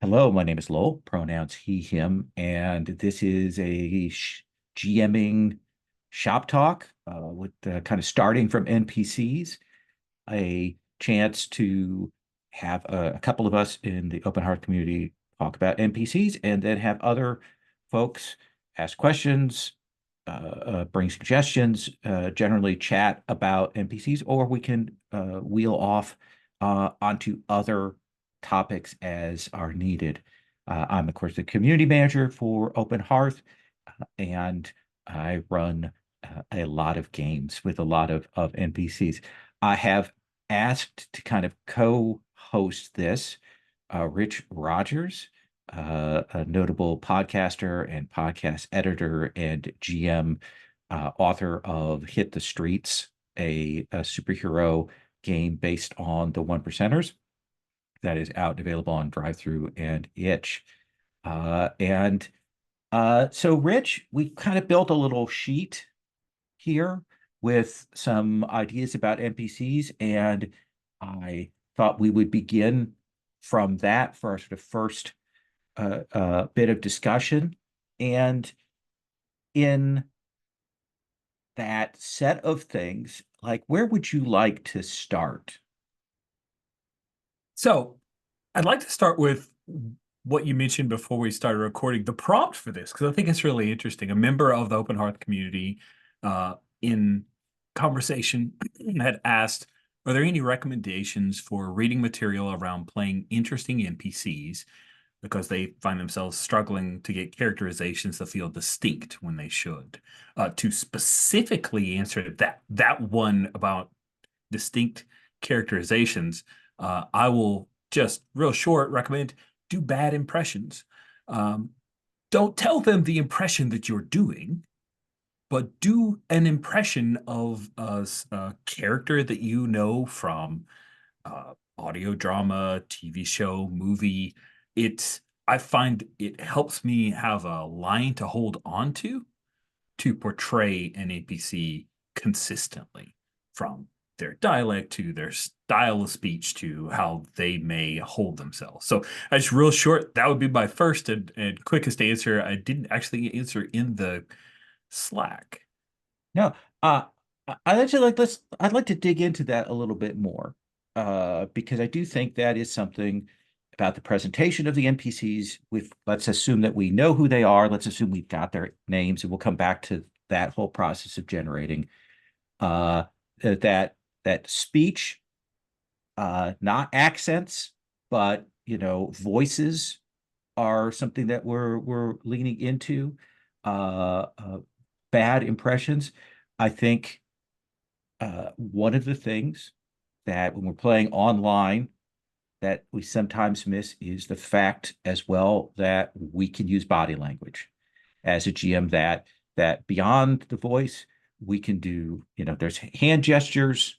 Hello, my name is Lowell, pronouns he, him, and this is a GMing shop talk with kind of starting from NPCs, a chance to have a couple of us in the Open Hearth community talk about NPCs and then have other folks ask questions, bring suggestions, generally chat about NPCs, or we can wheel off onto other topics as are needed. I'm, of course, the community manager for Open Hearth, and I run a lot of games with a lot of NPCs. I have asked to kind of co-host this Rich Rogers, a notable podcaster and podcast editor and GM, author of Hit the Streets, a superhero game based on the One Percenters that is out and available on Drive-Thru and Itch. So, Rich, we kind of built a little sheet here with some ideas about NPCs, and I thought we would begin from that for our sort of first bit of discussion. And in that set of things, like, where would you like to start? So I'd like to start with what you mentioned before we started recording, the prompt for this, because I think it's really interesting. A member of the Open Hearth community in conversation had asked, are there any recommendations for reading material around playing interesting NPCs because they find themselves struggling to get characterizations that feel distinct when they should? To specifically answer that one about distinct characterizations, I will just real short recommend do bad impressions. Um, don't tell them the impression that you're doing, but do an impression of a character that you know from audio drama, TV show, movie. I find it helps me have a line to hold on to portray an NPC consistently, from their dialect to their style of speech to how they may hold themselves. So that's real short. That would be my first and quickest answer. I didn't actually answer in the Slack. No, uh, I actually I'd like to dig into that a little bit more, because I do think that is something about the presentation of the NPCs. Let's assume that we know who they are. Let's assume we've got their names, and we'll come back to that whole process of generating uh, that speech, not accents, but voices are something that we're leaning into. Bad impressions. I think one of the things that when we're playing online that we sometimes miss is the fact as well that we can use body language as a GM, that beyond the voice, we can do, there's hand gestures,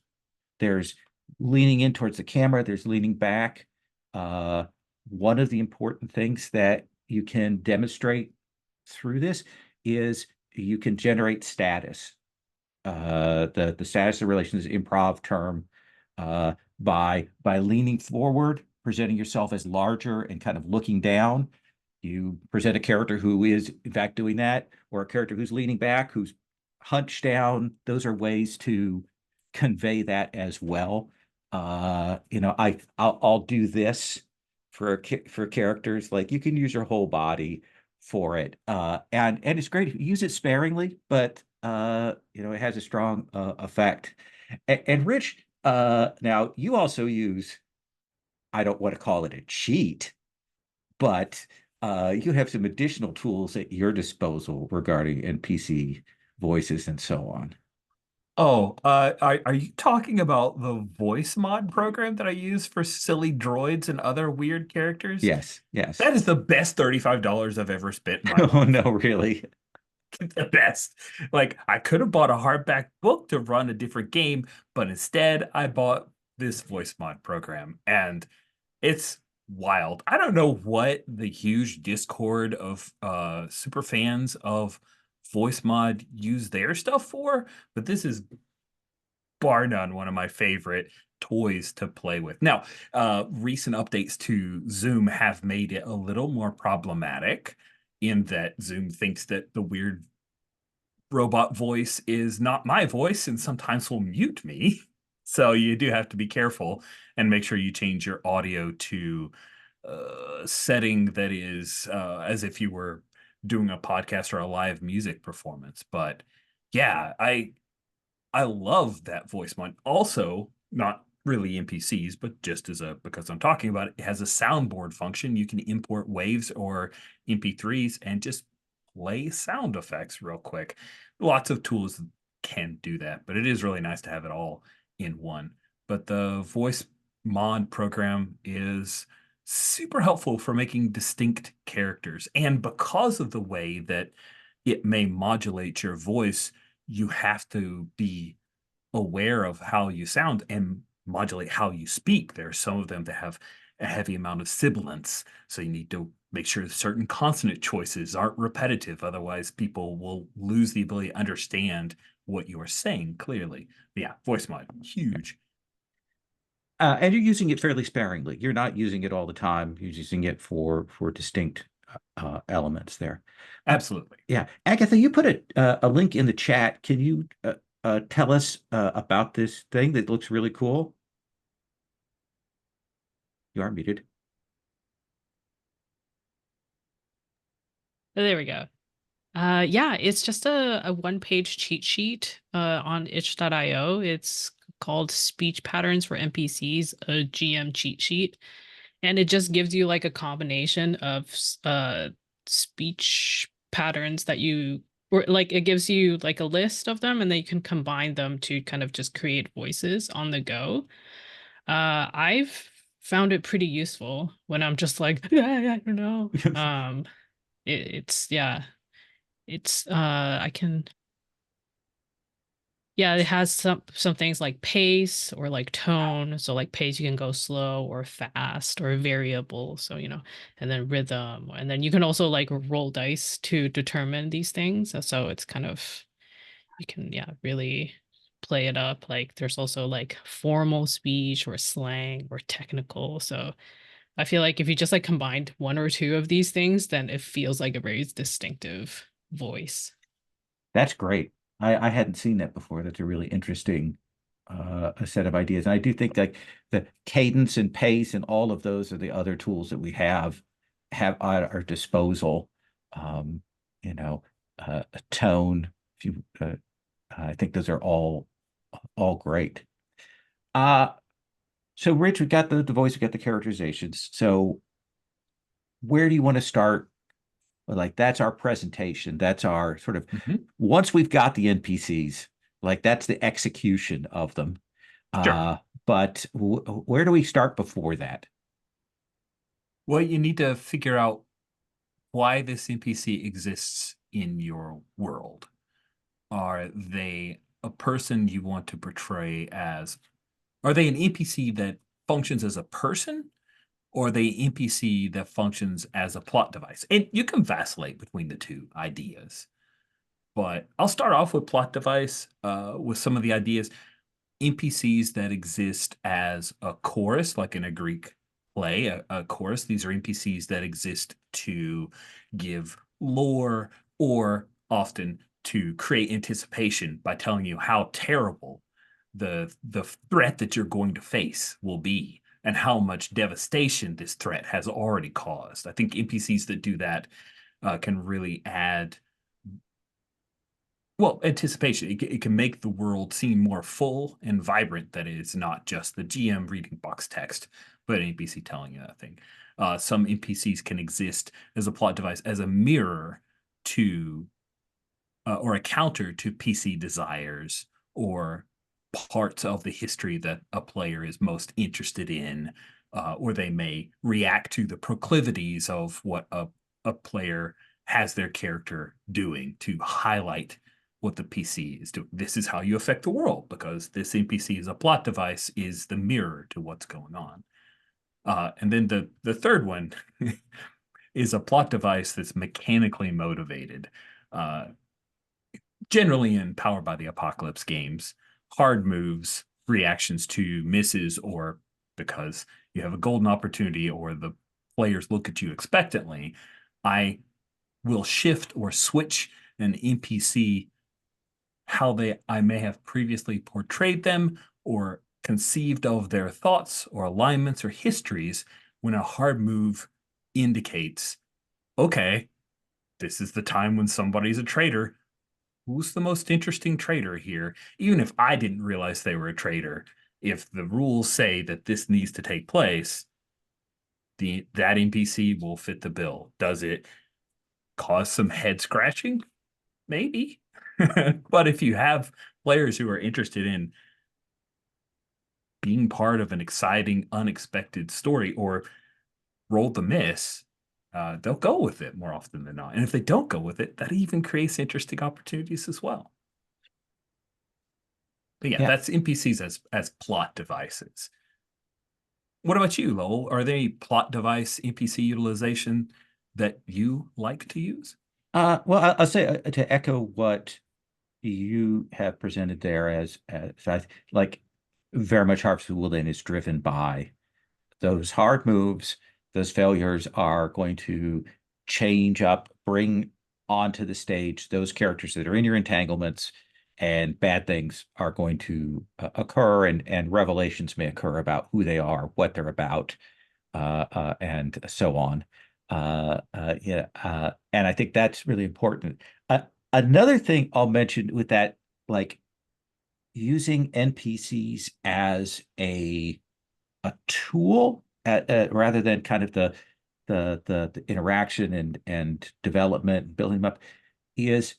there's leaning in towards the camera, there's leaning back. One of the important things that you can demonstrate through this is you can generate status. The status of relations improv term, by leaning forward, presenting yourself as larger and kind of looking down. You present a character who is in fact doing that, or a character who's leaning back, who's hunched down. Those are ways to convey that as well. I'll do this for characters. Like, you can use your whole body for it, and it's great if you use it sparingly, but it has a strong effect. And Rich, now you also use, I don't want to call it a cheat, but you have some additional tools at your disposal regarding NPC voices and so on. Oh, are you talking about the voice mod program that I use for silly droids and other weird characters? Yes, yes. That is the best $35 I've ever spent in my Oh life. no, really? The best. Like, I could have bought a hardback book to run a different game, but instead I bought this voice mod program, and it's wild. I don't know what the huge Discord of super fans of voice mod use their stuff for, but this is bar none one of my favorite. toys to play with. Now, recent updates to Zoom have made it a little more problematic in that Zoom thinks that the weird robot voice is not my voice and sometimes will mute me. So you do have to be careful and make sure you change your audio to a setting that is as if you were doing a podcast or a live music performance. But yeah, I love that voice mod. Also, not really NPCs, but just as a because I'm talking about it, it has a soundboard function. You can import waves or MP3s and just play sound effects real quick. Lots of tools can do that, but it is really nice to have it all in one. But the voice mod program is super helpful for making distinct characters. And because of the way that it may modulate your voice, you have to be aware of how you sound and modulate how you speak. There are some of them that have a heavy amount of sibilance, so you need to make sure certain consonant choices aren't repetitive. Otherwise, people will lose the ability to understand what you are saying clearly. But yeah, voice mod, huge. And you're using it fairly sparingly. You're not using it all the time. You're using it for distinct elements there. Absolutely. Yeah, Agatha, you put a link in the chat. Can you tell us about this thing that looks really cool? You are muted. Oh, there we go. Yeah, it's just a one-page cheat sheet on itch.io. It's called Speech Patterns for NPCs, a GM cheat sheet. And it just gives you like a combination of speech patterns that you or like it gives you like a list of them and then you can combine them to kind of just create voices on the go. I've found it pretty useful when I'm just like, I don't know. It's yeah, it's I can yeah, it has some things like pace or like tone. So like pace you can go slow or fast or variable. So and then rhythm. And then you can also like roll dice to determine these things. So it's kind of you can really play it up. Like there's also like formal speech or slang or technical. So I feel like if you just like combined one or two of these things, then it feels like a very distinctive voice. That's great. I hadn't seen that before. That's a really interesting a set of ideas. And I do think like the cadence and pace and all of those are the other tools that we have at our disposal. Um, a tone. If you, I think those are all great. Uh, so Rich, we got the voice, we got the characterizations. So where do you want to start? Like that's our presentation. That's our sort of once we've got the NPCs, like that's the execution of them. Sure. But where do we start before that? Well, you need to figure out why this NPC exists in your world. Are they a person you want to portray as? Are they an NPC that functions as a person? Or are they an NPC that functions as a plot device? And you can vacillate between the two ideas. But I'll start off with plot device with some of the ideas. NPCs that exist as a chorus, like in a Greek play, a chorus. These are NPCs that exist to give lore or often to create anticipation by telling you how terrible the threat that you're going to face will be and how much devastation this threat has already caused. I think NPCs that do that can really add anticipation. It can make the world seem more full and vibrant, that it's not just the GM reading box text, but an NPC telling you that thing. Some NPCs can exist as a plot device, as a mirror to, or a counter to PC desires or parts of the history that a player is most interested in, or they may react to the proclivities of what a player has their character doing to highlight what the PC is doing. This is how you affect the world because this NPC is a plot device, is the mirror to what's going on. And then the third one is a plot device that's mechanically motivated. Generally in Powered by the Apocalypse games, hard moves reactions to misses, or because you have a golden opportunity or the players look at you expectantly, I will shift or switch an NPC how I may have previously portrayed them or conceived of their thoughts or alignments or histories when a hard move indicates, okay, this is the time when somebody's a traitor. Who's the most interesting traitor here? Even if I didn't realize they were a traitor, if the rules say that this needs to take place, that NPC will fit the bill. Does it cause some head scratching? Maybe. But if you have players who are interested in being part of an exciting, unexpected story or roll the miss, they'll go with it more often than not. And if they don't go with it, that even creates interesting opportunities as well. But yeah, that's NPCs as plot devices. What about you, Lowell? Are there any plot device NPC utilization that you like to use? Well, I'll say to echo what you have presented there as like very much Harvest of Wulin is driven by those hard moves. Those failures are going to change up, bring onto the stage those characters that are in your entanglements, and bad things are going to occur, and revelations may occur about who they are, what they're about, and so on. And I think that's really important. Another thing I'll mention with that, like using NPCs as a tool rather than kind of the interaction and development and building them up, is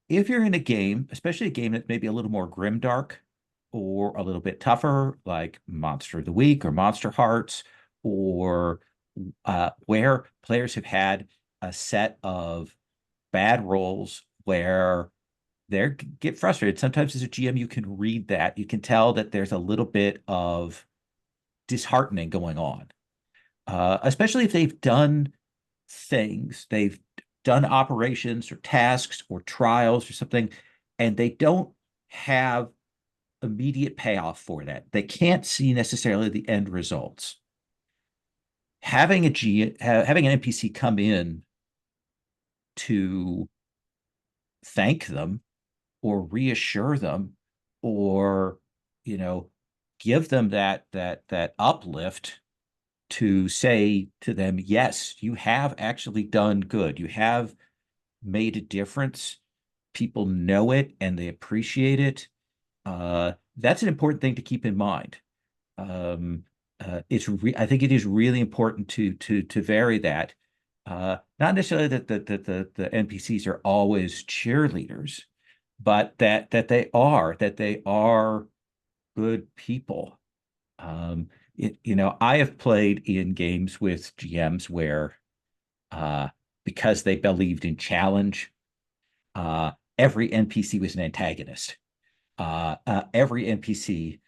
if you're in a game, especially a game that may be a little more grimdark or a little bit tougher, like Monster of the Week or Monster Hearts, or where players have had a set of bad rolls where they get frustrated. Sometimes as a GM, you can read that. You can tell that there's a little bit of disheartening going on, especially if they've done things, they've done operations or tasks or trials or something, and they don't have immediate payoff for that. They can't see necessarily the end results. Having an NPC come in to thank them or reassure them, or give them that uplift to say to them, yes, you have actually done good. You have made a difference. People know it and they appreciate it. That's an important thing to keep in mind. I think it is really important to vary that. Not necessarily that the NPCs are always cheerleaders, but that they are good people. I have played in games with GMs where, because they believed in challenge, every NPC was an antagonist. Every NPC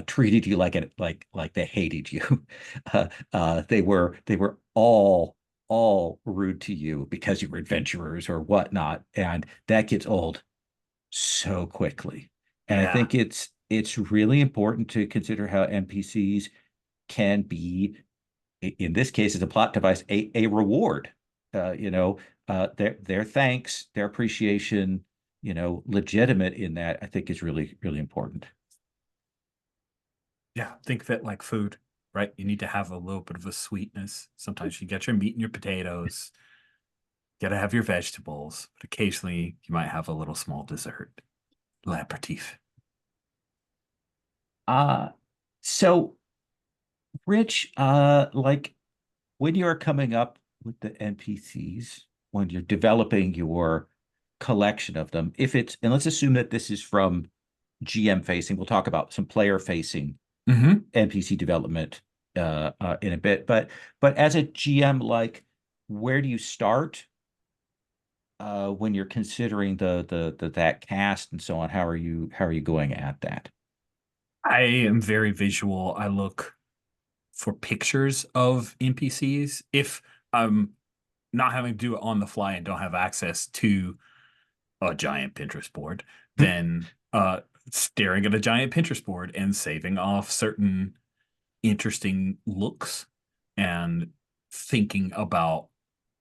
treated you like they hated you. They were all rude to you because you were adventurers or whatnot, and that gets old so quickly. And I think it's really important to consider how NPCs can be, in this case, as a plot device, a reward. Their thanks, their appreciation, legitimate in that, I think is really, really important. Yeah, think of it like food, right? You need to have a little bit of a sweetness. Sometimes you get your meat and your potatoes, you got to have your vegetables, but occasionally you might have a little small dessert. L'aperitif. So Rich, like when you're coming up with the NPCs, when you're developing your collection of them, and let's assume that this is from GM facing, we'll talk about some player facing NPC development in a bit, but as a GM, like, where do you start when you're considering that cast and so on? How are you going at that? I am very visual. I look for pictures of NPCs. If I'm not having to do it on the fly and don't have access to a giant Pinterest board, then staring at a giant Pinterest board and saving off certain interesting looks and thinking about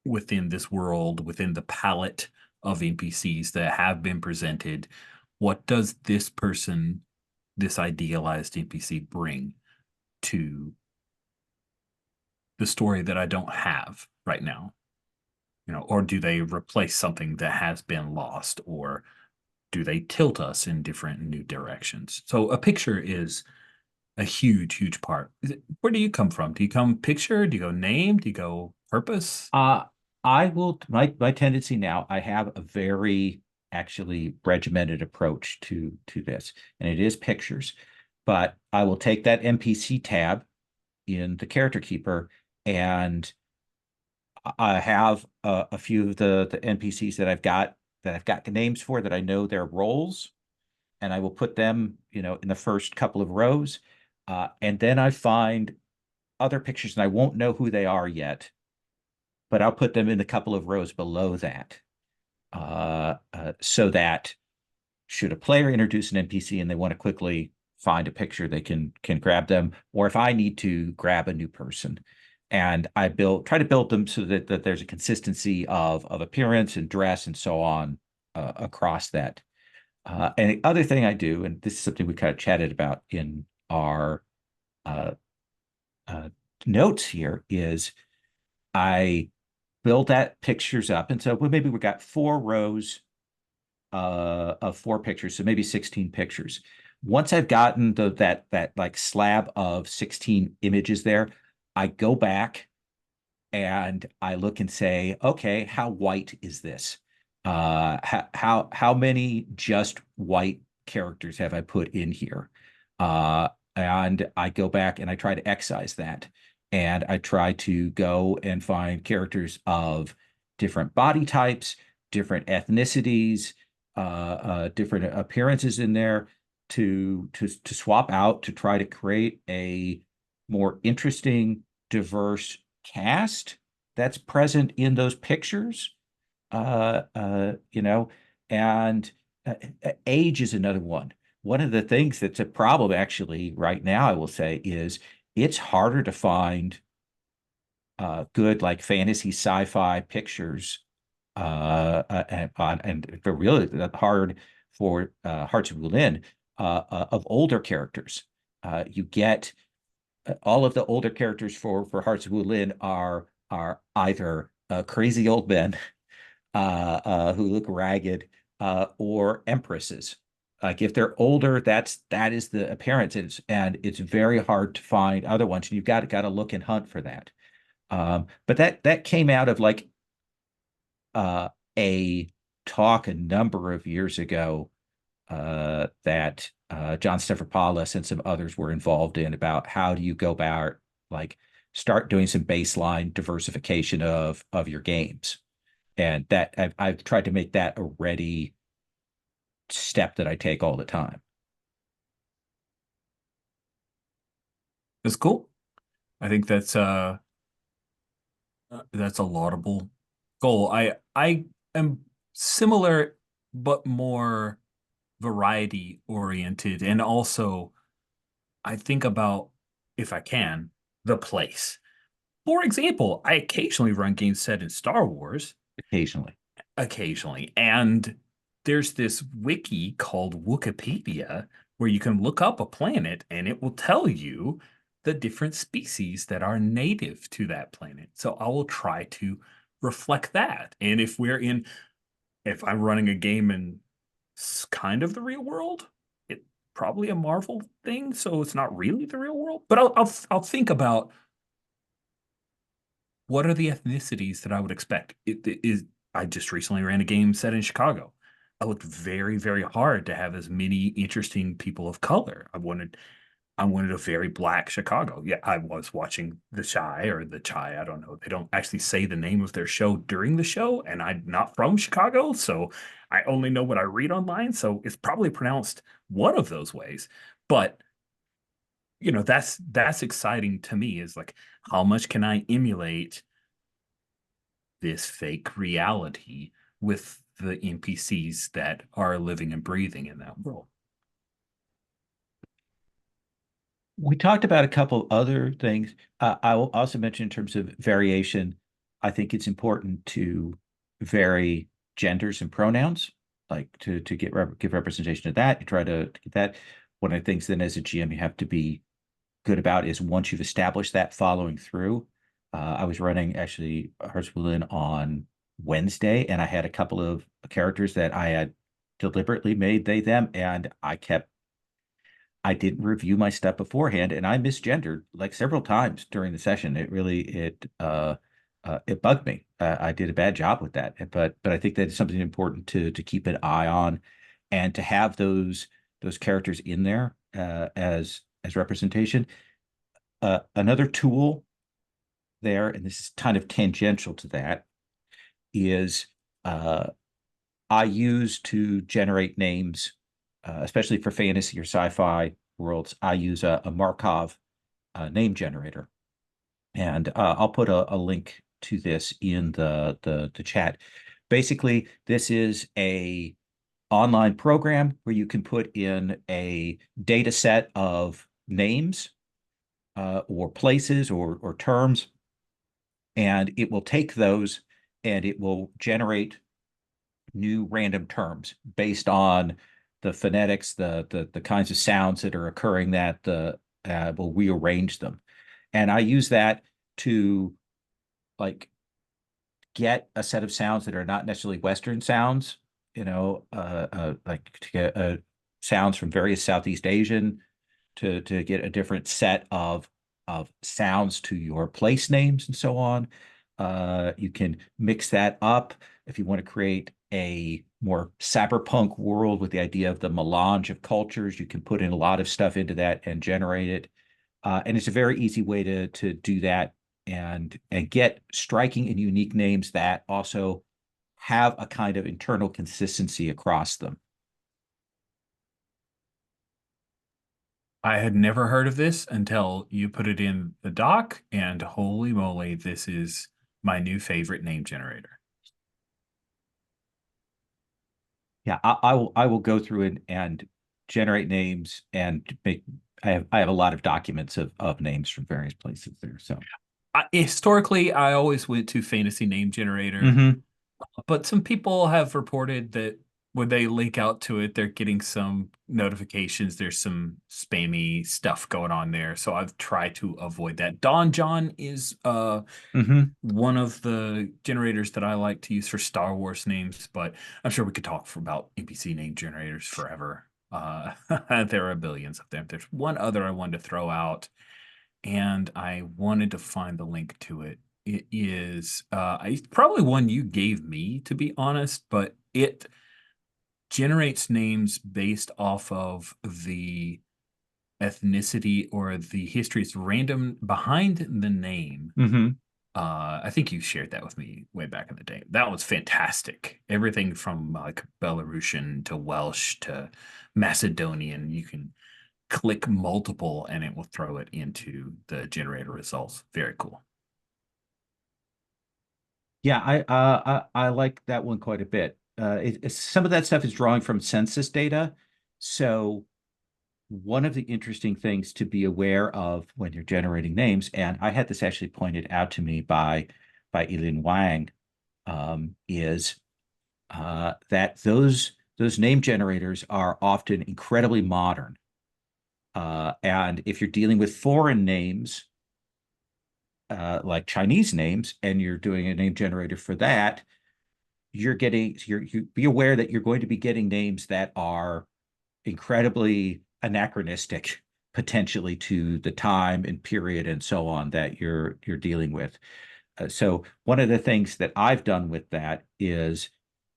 within this world, within the palette of NPCs that have been presented, what does this person, this idealized NPC, bring to the story that I don't have right now? Or do they replace something that has been lost, or do they tilt us in different new directions? So a picture is a huge, huge part. Where do you come from? Do you come picture? Do you go name? Do you go purpose? My tendency now, I have a very actually regimented approach to this, and it is pictures. But I will take that NPC tab in the character keeper, and I have a few of the NPCs that I've got names for, that I know their roles, and I will put them, in the first couple of rows. And then I find other pictures, and I won't know who they are yet, but I'll put them in a couple of rows below that, so that should a player introduce an NPC and they want to quickly find a picture, they can grab them, or if I need to grab a new person. And I try to build them so that there's a consistency of appearance and dress and so on, across that. And the other thing I do, and this is something we kind of chatted about in our notes here, is I build that pictures up. And so maybe we got 4 rows of 4 pictures, so maybe 16 pictures. Once I've gotten that like slab of 16 images there, I go back and I look and say, okay, how white is this? How many just white characters have I put in here? And I go back and I try to excise that. And I try to go and find characters of different body types, different ethnicities, different appearances in there, to swap out, to try to create a more interesting, diverse cast that's present in those pictures. And age is another one. One of the things that's a problem actually right now, I will say, is it's harder to find good, like, fantasy sci-fi pictures, and they're really hard for Hearts of Wulin, of older characters. You get all of the older characters for Hearts of Wulin are either crazy old men who look ragged, or empresses. Like, if they're older, that is the appearance, and it's very hard to find other ones, and you've got to look and hunt for that. But that came out of like a talk a number of years ago, that John Stephanopoulos and some others were involved in, about how do you go about, like, start doing some baseline diversification of your games. And that I've tried to make that a ready step that I take all the time. That's cool. I think that's a laudable goal. I am similar, but more variety oriented, and also I think about, if I can, the place. For example, I occasionally run games set in Star Wars. Occasionally. And there's this wiki called Wikipedia where you can look up a planet and it will tell you the different species that are native to that planet. So I will try to reflect that. And if I'm running a game in kind of the real world, it's probably a Marvel thing, so it's not really the real world. But I'll think about, what are the ethnicities that I would expect? I just recently ran a game set in Chicago. I looked very, very hard to have as many interesting people of color. I wanted a very black Chicago. Yeah, I was watching The Chi, or The Chai, I don't know. They don't actually say the name of their show during the show, and I'm not from Chicago, so I only know what I read online, so it's probably pronounced one of those ways. But that's exciting to me, is like, how much can I emulate this fake reality with the NPCs that are living and breathing in that world? We talked about a couple other things. I will also mention in terms of variation, I think it's important to vary genders and pronouns, like to give representation to that. You try to get that. One of the things then as a GM you have to be good about is once you've established that following through. I was running actually Wulin on Wednesday, and I had a couple of characters that I had deliberately made they them, and I didn't review my stuff beforehand, and I misgendered like several times during the session. It bugged me. I did a bad job with that, but I think that's something important to keep an eye on, and to have those characters in there as representation. Another tool there, and this is kind of tangential to that, is I use to generate names, especially for fantasy or sci-fi worlds. I use a Markov name generator, and I'll put a link to this in the chat. Basically, this is a online program where you can put in a data set of names or places or terms, and it will take those and it will generate new random terms based on the phonetics, the kinds of sounds that are occurring that will rearrange them. And I use that to like get a set of sounds that are not necessarily Western sounds, like to get sounds from various Southeast Asian to get a different set of sounds to your place names and so on. You can mix that up if you want to create a more cyberpunk world with the idea of the melange of cultures. You can put in a lot of stuff into that and generate it. And it's a very easy way to do that and get striking and unique names that also have a kind of internal consistency across them. I had never heard of this until you put it in the doc, and holy moly, this is my new favorite name generator. Yeah, I will go through and generate names and make. I have a lot of documents of names from various places there. So Historically, I always went to Fantasy Name Generator, but some people have reported that when they link out to it, they're getting some notifications. There's some spammy stuff going on there. So I've tried to avoid that. Don John is one of the generators that I like to use for Star Wars names, but I'm sure we could talk for about NPC name generators forever. There are billions of them. There's one other I wanted to throw out, and I wanted to find the link to it. It is probably one you gave me, to be honest, but it generates names based off of the ethnicity or the history. It's random behind the name. I think you shared that with me way back in the day. That was fantastic. Everything from like Belarusian to Welsh to Macedonian. You can click multiple and it will throw it into the generator results. Very cool. Yeah, I like that one quite a bit. Some of that stuff is drawing from census data. So one of the interesting things to be aware of when you're generating names, and I had this actually pointed out to me by Elin Wang, is that those name generators are often incredibly modern. And if you're dealing with foreign names, like Chinese names, and you're doing a name generator for that, you be aware that you're going to be getting names that are incredibly anachronistic potentially to the time and period and so on that you're dealing with. So one of the things that I've done with that is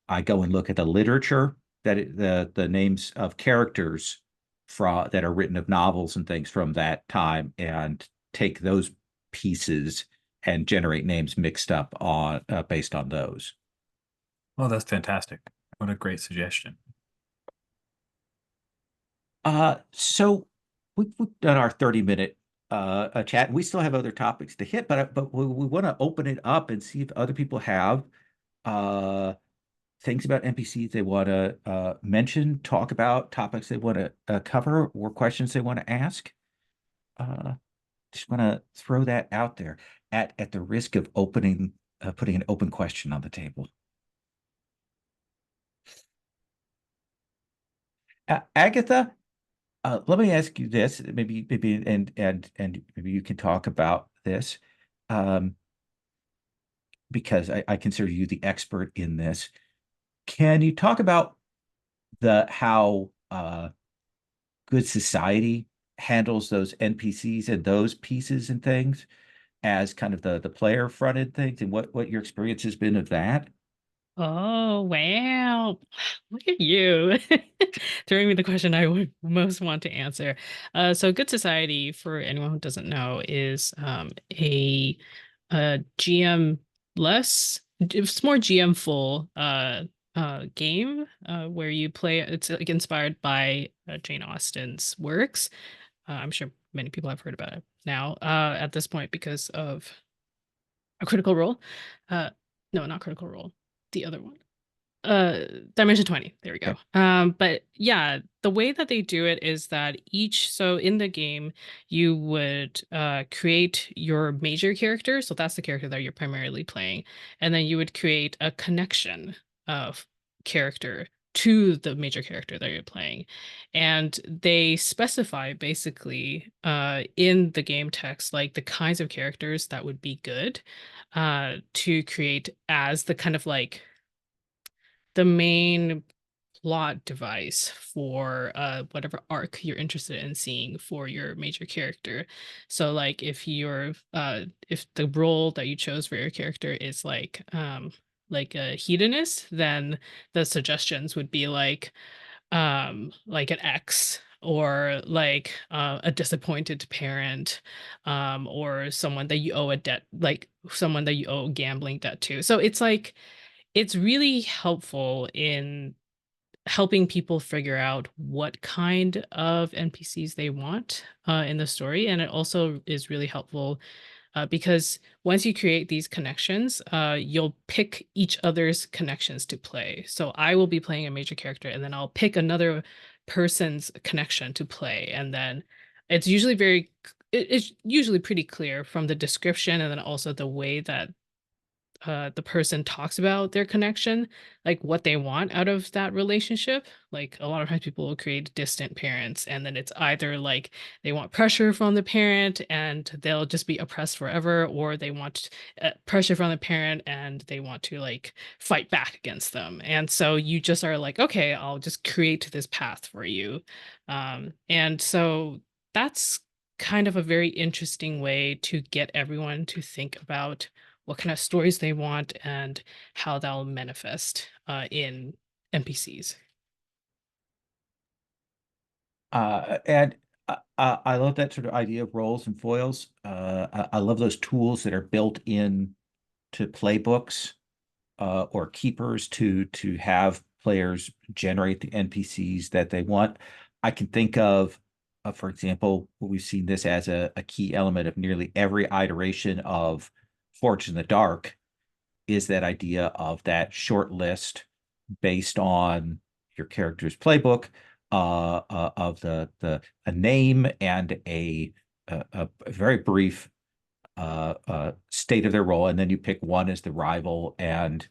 I go and look at the literature the names of characters that are written of novels and things from that time and take those pieces and generate names mixed up on based on those. Oh, that's fantastic. What a great suggestion. So we've done our 30-minute chat. We still have other topics to hit, but we want to open it up and see if other people have things about NPCs they want to mention, talk about, topics they want to cover, or questions they want to ask. Just want to throw that out there at the risk of putting an open question on the table. Agatha, let me ask you this, maybe and maybe you can talk about this, because I consider you the expert in this. Can you talk about how good society handles those NPCs and those pieces and things as kind of the player fronted things, and what your experience has been of that? Oh, wow. Look at you. Throwing me the question I would most want to answer. So Good Society, for anyone who doesn't know, is a GM less, it's more GM full game where you play, it's like inspired by Jane Austen's works. I'm sure many people have heard about it now at this point because of a Critical Role. No, not Critical Role. The other one. Dimension 20. There we go. But yeah, the way that they do it is that so in the game, you would create your major character. So that's the character that you're primarily playing. And then you would create a connection of character to the major character that you're playing. And they specify basically in the game text, like the kinds of characters that would be good to create as the kind of like the main plot device for whatever arc you're interested in seeing for your major character. So like if the role that you chose for your character is like a hedonist, then the suggestions would be like an ex, or like a disappointed parent, or someone that you owe a debt, like someone that you owe gambling debt to. So it's like it's really helpful in helping people figure out what kind of NPCs they want in the story. And it also is really helpful because once you create these connections, you'll pick each other's connections to play. So I will be playing a major character, and then I'll pick another person's connection to play. And then it's usually it's usually pretty clear from the description, and then also the way that the person talks about their connection, like what they want out of that relationship. Like a lot of times people will create distant parents, and then it's either like they want pressure from the parent and they'll just be oppressed forever, or they want pressure from the parent and they want to like fight back against them. And so you just are like, okay, I'll just create this path for you. And so that's kind of a very interesting way to get everyone to think about what kind of stories they want and how that'll manifest in NPCs. And I love that sort of idea of roles and foils. I love those tools that are built in to playbooks or keepers to have players generate the NPCs that they want. I can think of, for example, we've seen this as a key element of nearly every iteration of Forged in the Dark, is that idea of that short list based on your character's playbook of a name and a very brief state of their role, and then you pick one as the rival and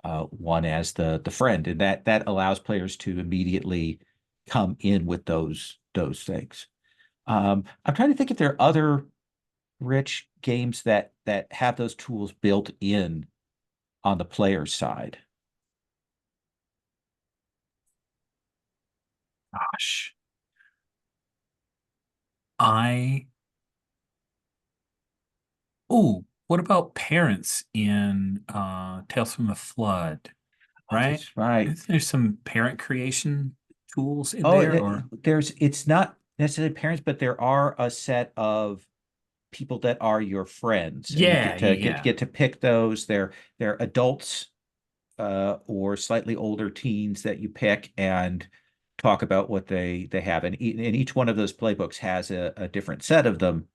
one as the friend, and that allows players to immediately come in with those things. I'm trying to think if there are other rich games that have those tools built in on the player's side. Gosh. I Oh, what about parents in Tales from the Flood? Right? That's right. Isn't there some parent creation tools in Oh, there, or it's not necessarily parents, but there are a set of people that are your friends, and you yeah, yeah. get to pick those. They're adults or slightly older teens that you pick and talk about what they have, and each one of those playbooks has a different set of them,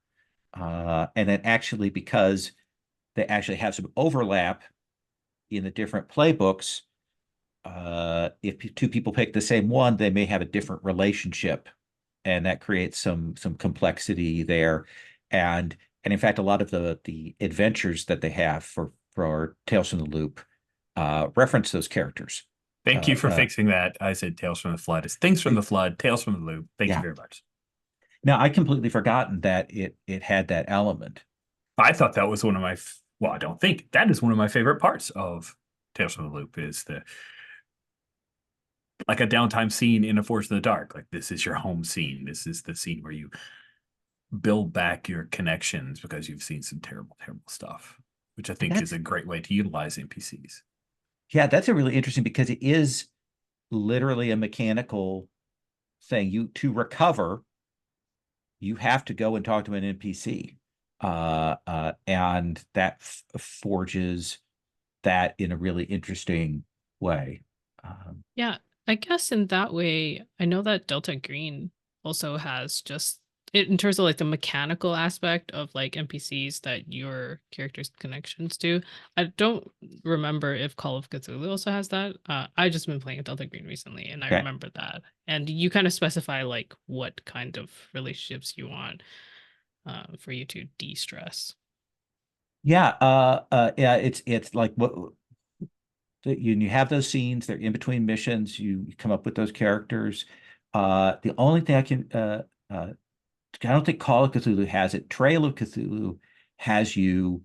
and then actually, because they actually have some overlap in the different playbooks, if two people pick the same one, they may have a different relationship and that creates some complexity there. And in fact, a lot of the adventures that they have for Tales from the Loop reference those characters. Thank you for fixing that. I said Tales from the Flood. It's Things from the Flood, Tales from the Loop. Thank you very much. Now, I completely forgotten that it had that element. I thought that was one of my, well, I don't think that is one of my favorite parts of Tales from the Loop is like a downtime scene in A Force in the Dark. Like, this is your home scene. This is the scene where you build back your connections because you've seen some terrible, terrible stuff, which I think is a great way to utilize NPCs. Yeah, that's a really interesting because it is literally a mechanical thing. To recover, you have to go and talk to an NPC. And that forges that in a really interesting way. Yeah, I guess in that way, I know that Delta Green also has just in terms of like the mechanical aspect of like NPCs that your character's connections to. I don't remember if Call of Cthulhu also has that. I just been playing Delta Green recently, and I remember that. And you kind of specify like what kind of relationships you want for you to de-stress. Yeah, yeah, it's like what you have those scenes, they're in between missions, you come up with those characters. The only thing I don't think Call of Cthulhu has it. Trail of Cthulhu has you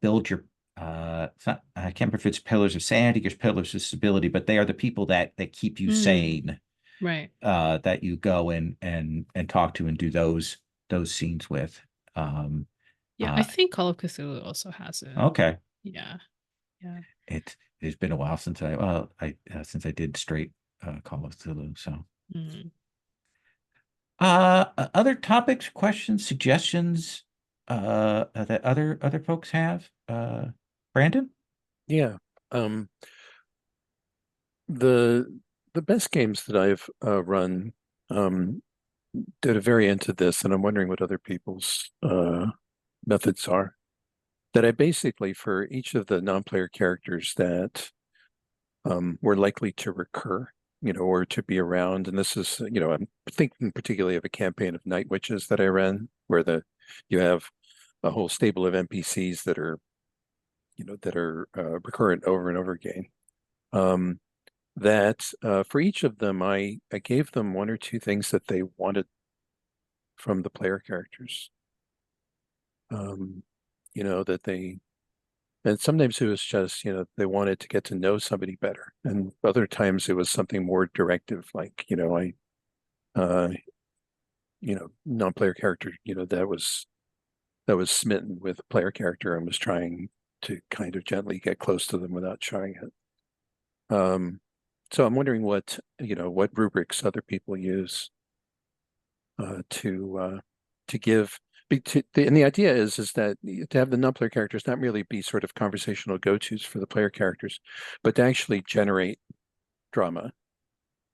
build your it's not, I can't remember if it's Pillars of Sanity or Pillars of Stability, but they are the people that keep you sane. Right. That you go and talk to and do those scenes with. Yeah, I think Call of Cthulhu also has it. Okay. Yeah. Yeah. It's been a while since I did straight Call of Cthulhu, so. Other topics, questions, suggestions that other folks have? Brandon? Yeah. The best games that I've run did a variant of this, and I'm wondering what other people's methods are. That I basically, for each of the non-player characters that were likely to recur, or to be around, and this is, I'm thinking particularly of a campaign of Night Witches that I ran, where you have a whole stable of NPCs that are, recurrent over and over again. For each of them, I gave them one or two things that they wanted from the player characters. And sometimes it was just, they wanted to get to know somebody better. And other times it was something more directive, like, non-player character, that was smitten with a player character and was trying to kind of gently get close to them without showing it. So I'm wondering what rubrics other people use to give. And the idea is that to have the non-player characters not merely be sort of conversational go-tos for the player characters, but to actually generate drama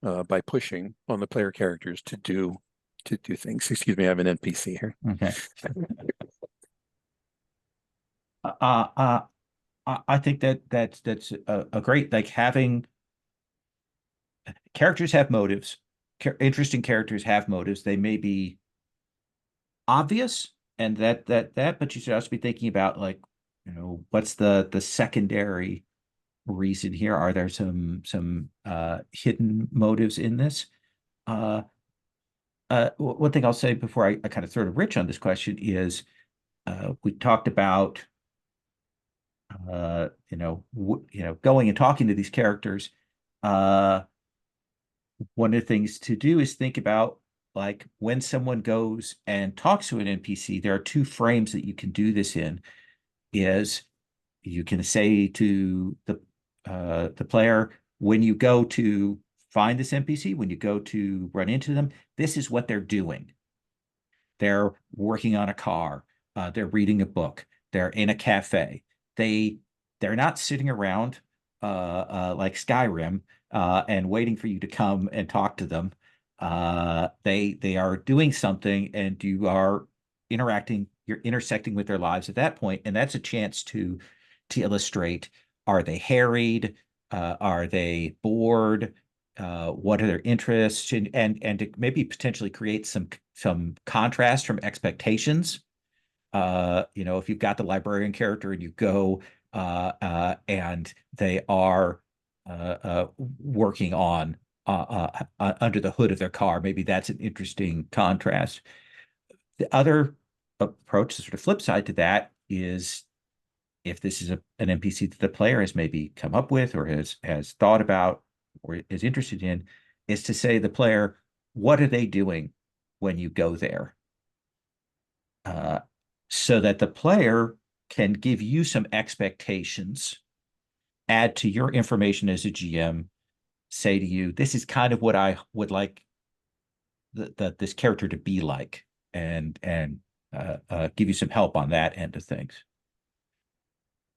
by pushing on the player characters to do things. Excuse me, I have an NPC here. Okay. I think that's a great, like, having characters have motives. Interesting characters have motives. They may be obvious and but you should also be thinking about, like, what's the secondary reason here? Are there some hidden motives in this? One thing I'll say before I kind of throw to Rich on this question is we talked about going and talking to these characters. One of the things to do is think about, like, when someone goes and talks to an NPC, there are two frames that you can do this in. Is you can say to the player, when you go to find this NPC, when you go to run into them, this is what they're doing. They're working on a car. They're reading a book. They're in a cafe. They're not sitting around like Skyrim and waiting for you to come and talk to them. They are doing something, and you are interacting. You're intersecting with their lives at that point, and that's a chance to illustrate: are they harried? Are they bored? what are their interests, and to maybe potentially create some contrast from expectations. If you've got the librarian character and you go and they are working on under the hood of their car, maybe that's an interesting contrast. The other approach, the sort of flip side to that, is if this is an NPC that the player has maybe come up with or has thought about or is interested in, is to say to the player, what are they doing when you go there? So that the player can give you some expectations, add to your information as a GM, say to you, this is kind of what I would like this character to be like, and give you some help on that end of things.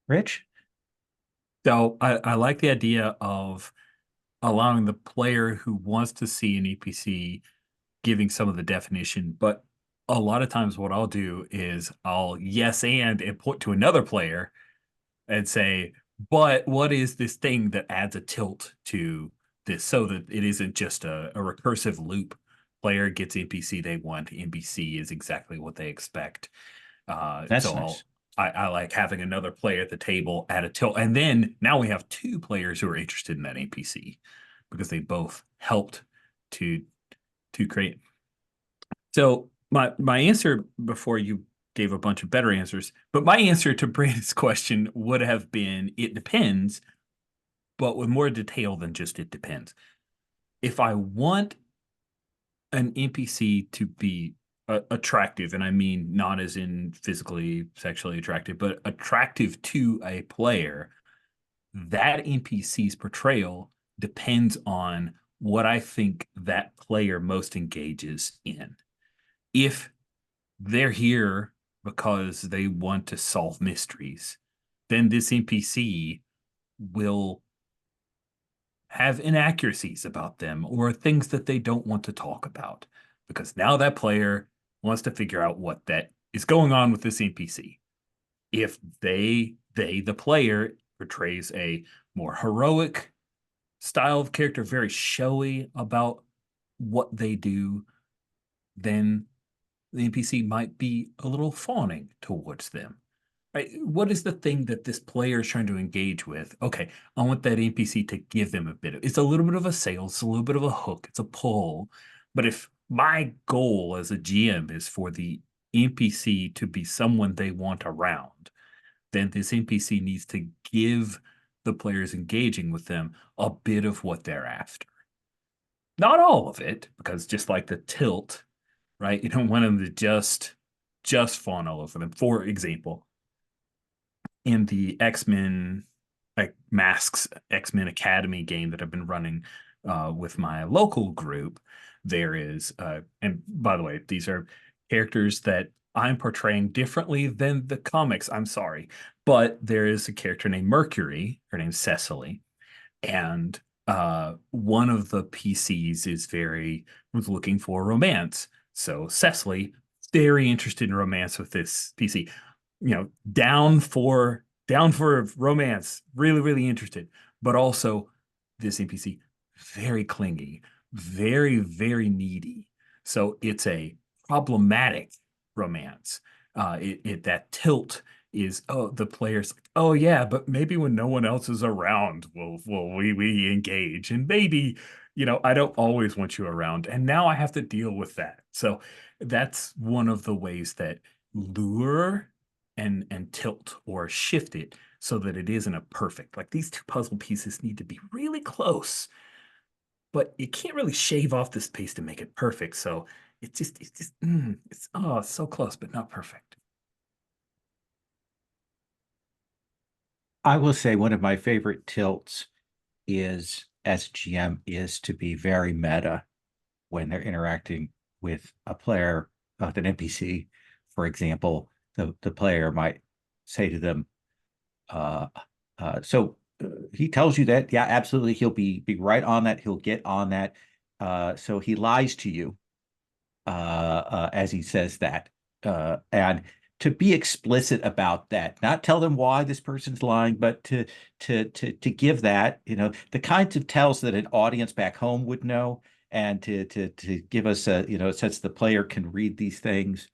Rich? So I like the idea of allowing the player who wants to see an NPC giving some of the definition, but a lot of times what I'll do is I'll yes and point to another player and say, but what is this thing that adds a tilt to this so that it isn't just a recursive loop? Player gets NPC they want, NPC is exactly what they expect. That's so nice. I like having another player at the table add a tilt. And then now we have two players who are interested in that NPC because they both helped to create. So my answer before you gave a bunch of better answers, but my answer to Brandon's question would have been, it depends, but with more detail than just it depends. If I want an NPC to be attractive, and I mean not as in physically, sexually attractive, but attractive to a player, that NPC's portrayal depends on what I think that player most engages in. If they're here because they want to solve mysteries, then this NPC will have inaccuracies about them or things that they don't want to talk about, because now that player wants to figure out what that is going on with this NPC. If the player portrays a more heroic style of character, very showy about what they do, then the NPC might be a little fawning towards them. Right? What is the thing that this player is trying to engage with? Okay, I want that NPC to give them a bit of, it's a little bit of a sale, it's a little bit of a hook, it's a pull. But if my goal as a GM is for the NPC to be someone they want around, then this NPC needs to give the players engaging with them a bit of what they're after. Not all of it, because just like the tilt, right? You don't want them to just fawn all over them. For example, in the X-Men, like Masks X-Men Academy game that I've been running with my local group, there is, and by the way, these are characters that I'm portraying differently than the comics. I'm sorry, but there is a character named Mercury. Her name's Cecily, and one of the PCs was looking for romance. So Cecily, very interested in romance with this PC. Down for romance, really, really interested, but also this NPC, very clingy, very, very needy. So it's a problematic romance. That tilt is, the player's like, oh yeah, but maybe when no one else is around, we engage, and maybe, I don't always want you around, and now I have to deal with that. So that's one of the ways that lure and tilt or shift it so that it isn't a perfect, like these two puzzle pieces need to be really close, but you can't really shave off the space to make it perfect. So it's so close, but not perfect. I will say one of my favorite tilts is, as GM, is to be very meta when they're interacting with a player, with an NPC. For example, the player might say to them, he tells you that, yeah, absolutely, he'll be right on that, he'll get on that. So he lies to you as he says that. And to be explicit about that, not tell them why this person's lying, but to give that, the kinds of tells that an audience back home would know, and to give us a, since the player can read these things,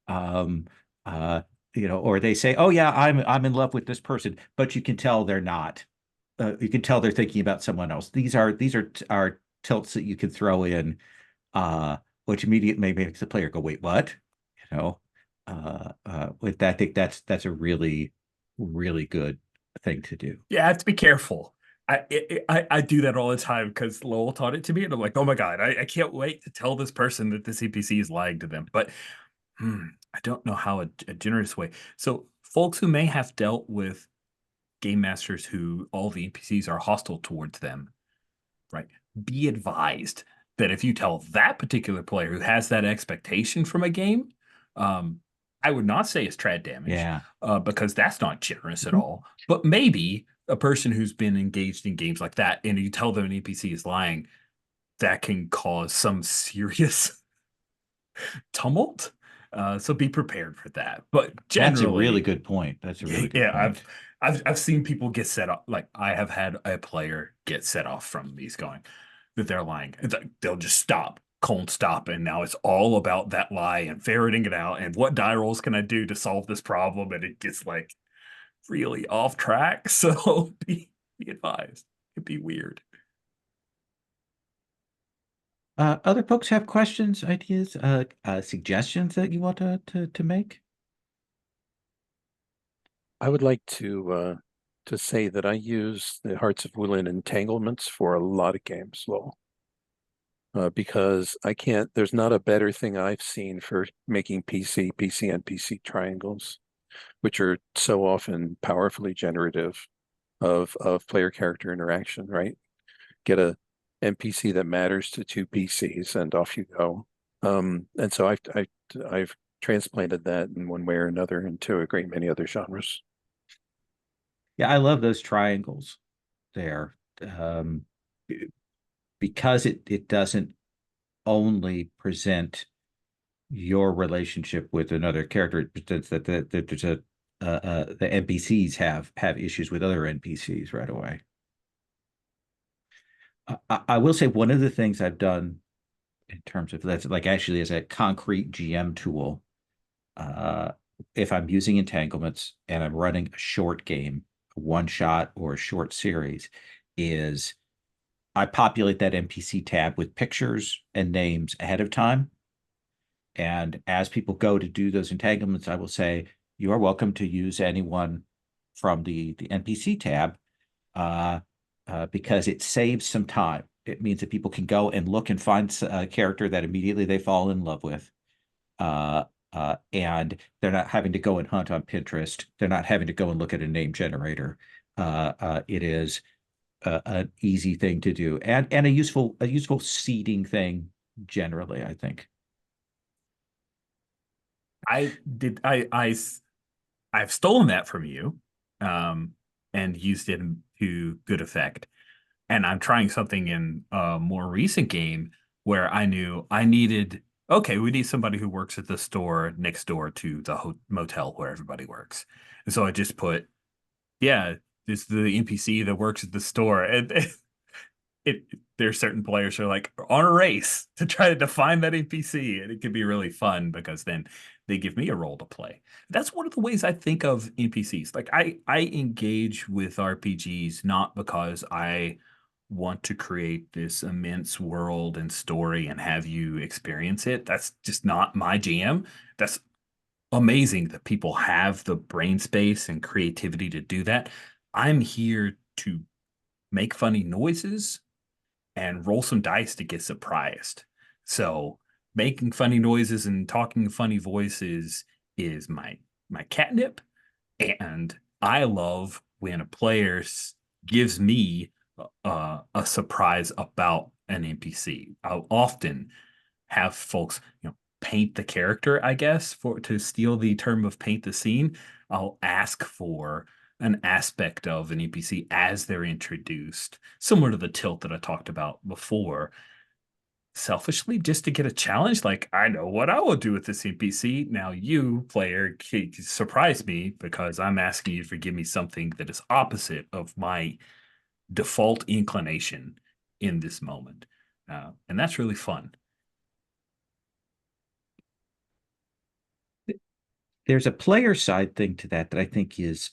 um, or they say, oh yeah, I'm in love with this person, but you can tell they're not. You can tell they're thinking about someone else. These are tilts that you can throw in, which immediately makes the player go, wait, what? You know, with that, I think that's a really, really good thing to do. Yeah, I have to be careful. I do that all the time because Lowell taught it to me, and I'm like, oh my God, I can't wait to tell this person that this NPC is lying to them. But I don't know how a generous way. So folks who may have dealt with game masters who all the NPCs are hostile towards them, right? Be advised that if you tell that particular player who has that expectation from a game, I would not say it's trad damage, Yeah. because that's not generous at all. But maybe a person who's been engaged in games like that, and you tell them an NPC is lying, that can cause some serious tumult. So be prepared for that. But generally, That's a really good point. That's a really good point. I've seen people get set off. Like I have had a player get set off from these going that they're lying. It's like they'll just stop, cold stop, and now it's all about that lie and ferreting it out and what die rolls can I do to solve this problem, and it gets like really off track. So be advised. It'd be weird. Other folks have questions, ideas, suggestions that you want to make? I would like to say that I use the Hearts of Wulin entanglements for a lot of games, Lowell. Because there's not a better thing I've seen for making PC NPC triangles, which are so often powerfully generative of player character interaction, right? Get a NPC that matters to two PCs and off you go. And so I've transplanted that in one way or another into a great many other genres. Yeah, I love those triangles there. Because it doesn't only present your relationship with another character, it presents that there's the NPCs have issues with other NPCs right away. I will say one of the things I've done in terms of that's like actually as a concrete GM tool, if I'm using entanglements and I'm running a short game, a one shot or a short series, is I populate that NPC tab with pictures and names ahead of time. And as people go to do those entanglements, I will say, you are welcome to use anyone from the NPC tab, because it saves some time. It means that people can go and look and find a character that immediately they fall in love with. And they're not having to go and hunt on Pinterest. They're not having to go and look at a name generator. It is an easy thing to do, and a useful seeding thing generally, I think. I've stolen that from you, and used it to good effect. And I'm trying something in a more recent game where I knew I needed, okay, we need somebody who works at the store next door to the motel where everybody works. And so I just put, yeah, this is the NPC that works at the store. And there's certain players who are like on a race to try to define that NPC. And it can be really fun because then they give me a role to play. That's one of the ways I think of NPCs. Like I engage with RPGs not because I want to create this immense world and story and have you experience it. That's just not my jam. That's amazing that people have the brain space and creativity to do that. I'm here to make funny noises and roll some dice to get surprised. So making funny noises and talking funny voices is my catnip. And I love when a player gives me a surprise about an NPC. I'll often have folks, paint the character, I guess, to steal the term of paint the scene. I'll ask for an aspect of an NPC as they're introduced, similar to the tilt that I talked about before. selfishly just to get a challenge. Like, I know what I will do with this NPC. Now you, player, surprise me because I'm asking you to give me something that is opposite of my default inclination in this moment. And that's really fun. There's a player side thing to that I think is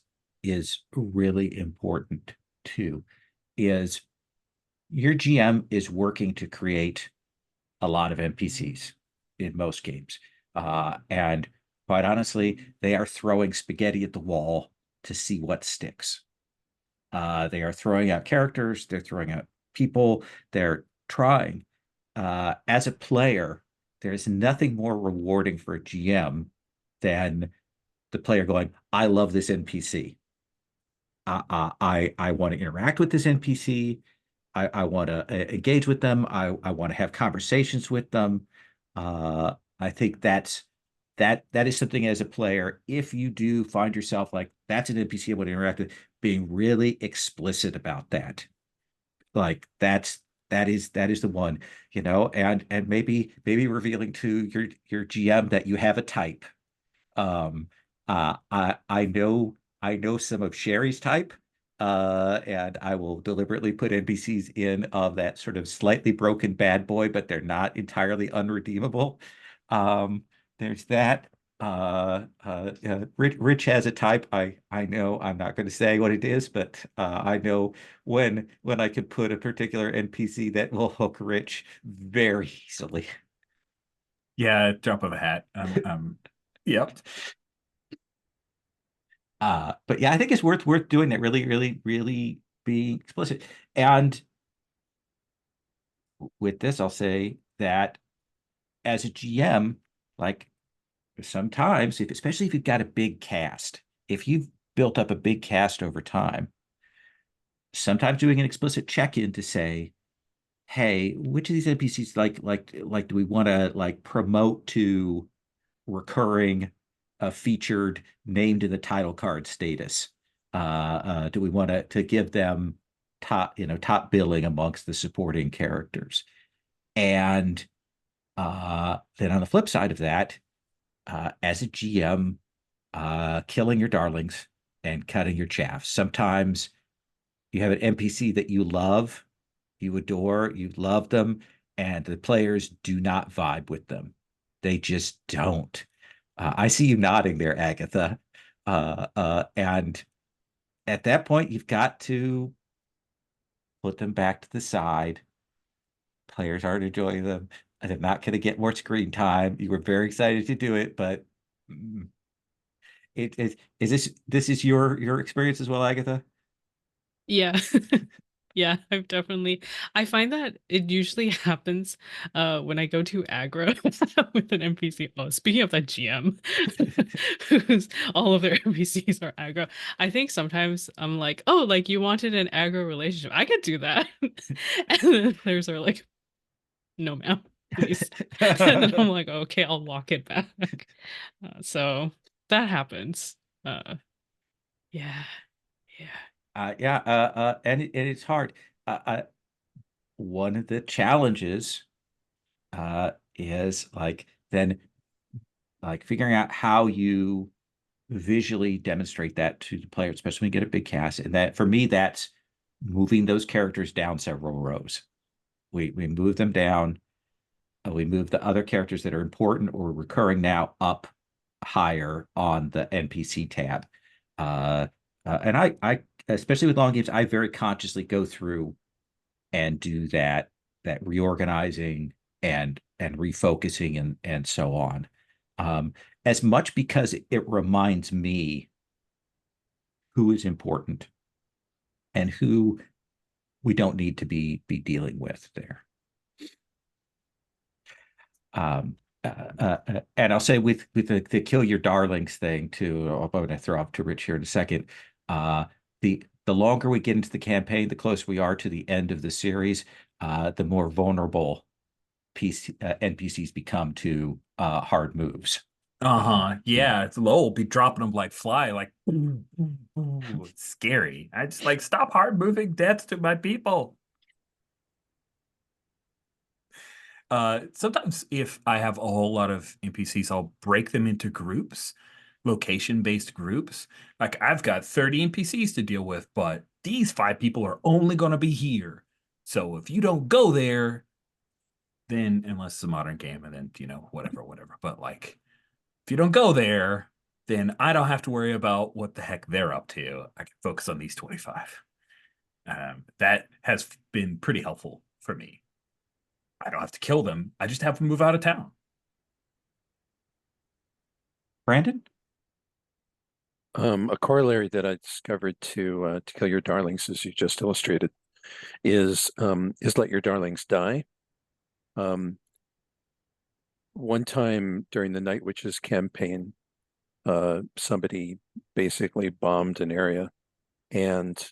really important too, is your GM is working to create a lot of NPCs in most games. And quite honestly, they are throwing spaghetti at the wall to see what sticks. They are throwing out characters, they're throwing out people, they're trying. As a player, there's nothing more rewarding for a GM than the player going, I love this NPC. I want to interact with this NPC. I want to engage with them. I want to have conversations with them. I think that is something as a player, if you do find yourself like, that's an NPC I want to interact with, being really explicit about that. Like that is the one, and maybe revealing to your GM that you have a type. I know some of Sherry's type, and I will deliberately put NPCs in of that sort of slightly broken bad boy, but they're not entirely unredeemable. There's that. Rich has a type. I know I'm not going to say what it is, but I know when I could put a particular NPC that will hook Rich very easily. Yeah, drop of a hat. Yep. But yeah, I think it's worth doing that. Really being explicit. And with this, I'll say that as a GM, like sometimes, especially if you've got a big cast, if you've built up a big cast over time, sometimes doing an explicit check-in to say, hey, which of these NPCs do we want to like promote to recurring, featured, named in the title card status? Do we want to give them top billing amongst the supporting characters? And then on the flip side of that, as a GM, killing your darlings and cutting your chaff. Sometimes you have an NPC that you love, you adore, you love them, and the players do not vibe with them. They just don't. I see you nodding there, Agatha. And at that point, you've got to put them back to the side. Players aren't enjoying them. They're not going to get more screen time. You were very excited to do it, but this is your experience as well, Agatha? Yeah. Yeah, I find that it usually happens when I go to aggro with an NPC. Oh, speaking of that GM, who's all of their NPCs are aggro. I think sometimes I'm like, oh, like you wanted an aggro relationship. I could do that. And then players are like, no, ma'am, please. And then I'm like, okay, I'll walk it back. So that happens. Yeah, yeah. And it's hard. One of the challenges is then figuring out how you visually demonstrate that to the player, especially when you get a big cast. And that for me, that's moving those characters down several rows. We move them down. We move the other characters that are important or recurring now up higher on the NPC tab. And I especially with long games, I very consciously go through and do that reorganizing and refocusing and so on. As much because it reminds me who is important and who we don't need to be dealing with there. And I'll say with the kill your darlings thing too, I'm going to throw up to Rich here in a second. The longer we get into the campaign, the closer we are to the end of the series, the more vulnerable NPCs become to hard moves. Yeah, it's Lowell be dropping them like fly, like ooh, ooh, ooh. It's scary. I just like stop hard moving death to my people. Sometimes if I have a whole lot of NPCs, I'll break them into groups, location-based groups. Like I've got 30 NPCs to deal with, but these 5 people are only going to be here. So if you don't go there, then unless it's a modern game, and then, whatever. But like, if you don't go there, then I don't have to worry about what the heck they're up to. I can focus on these 25. That has been pretty helpful for me. I don't have to kill them. I just have to move out of town. Brandon? A corollary that I discovered to kill your darlings, as you just illustrated, is let your darlings die. One time during the Night Witches campaign, somebody basically bombed an area, and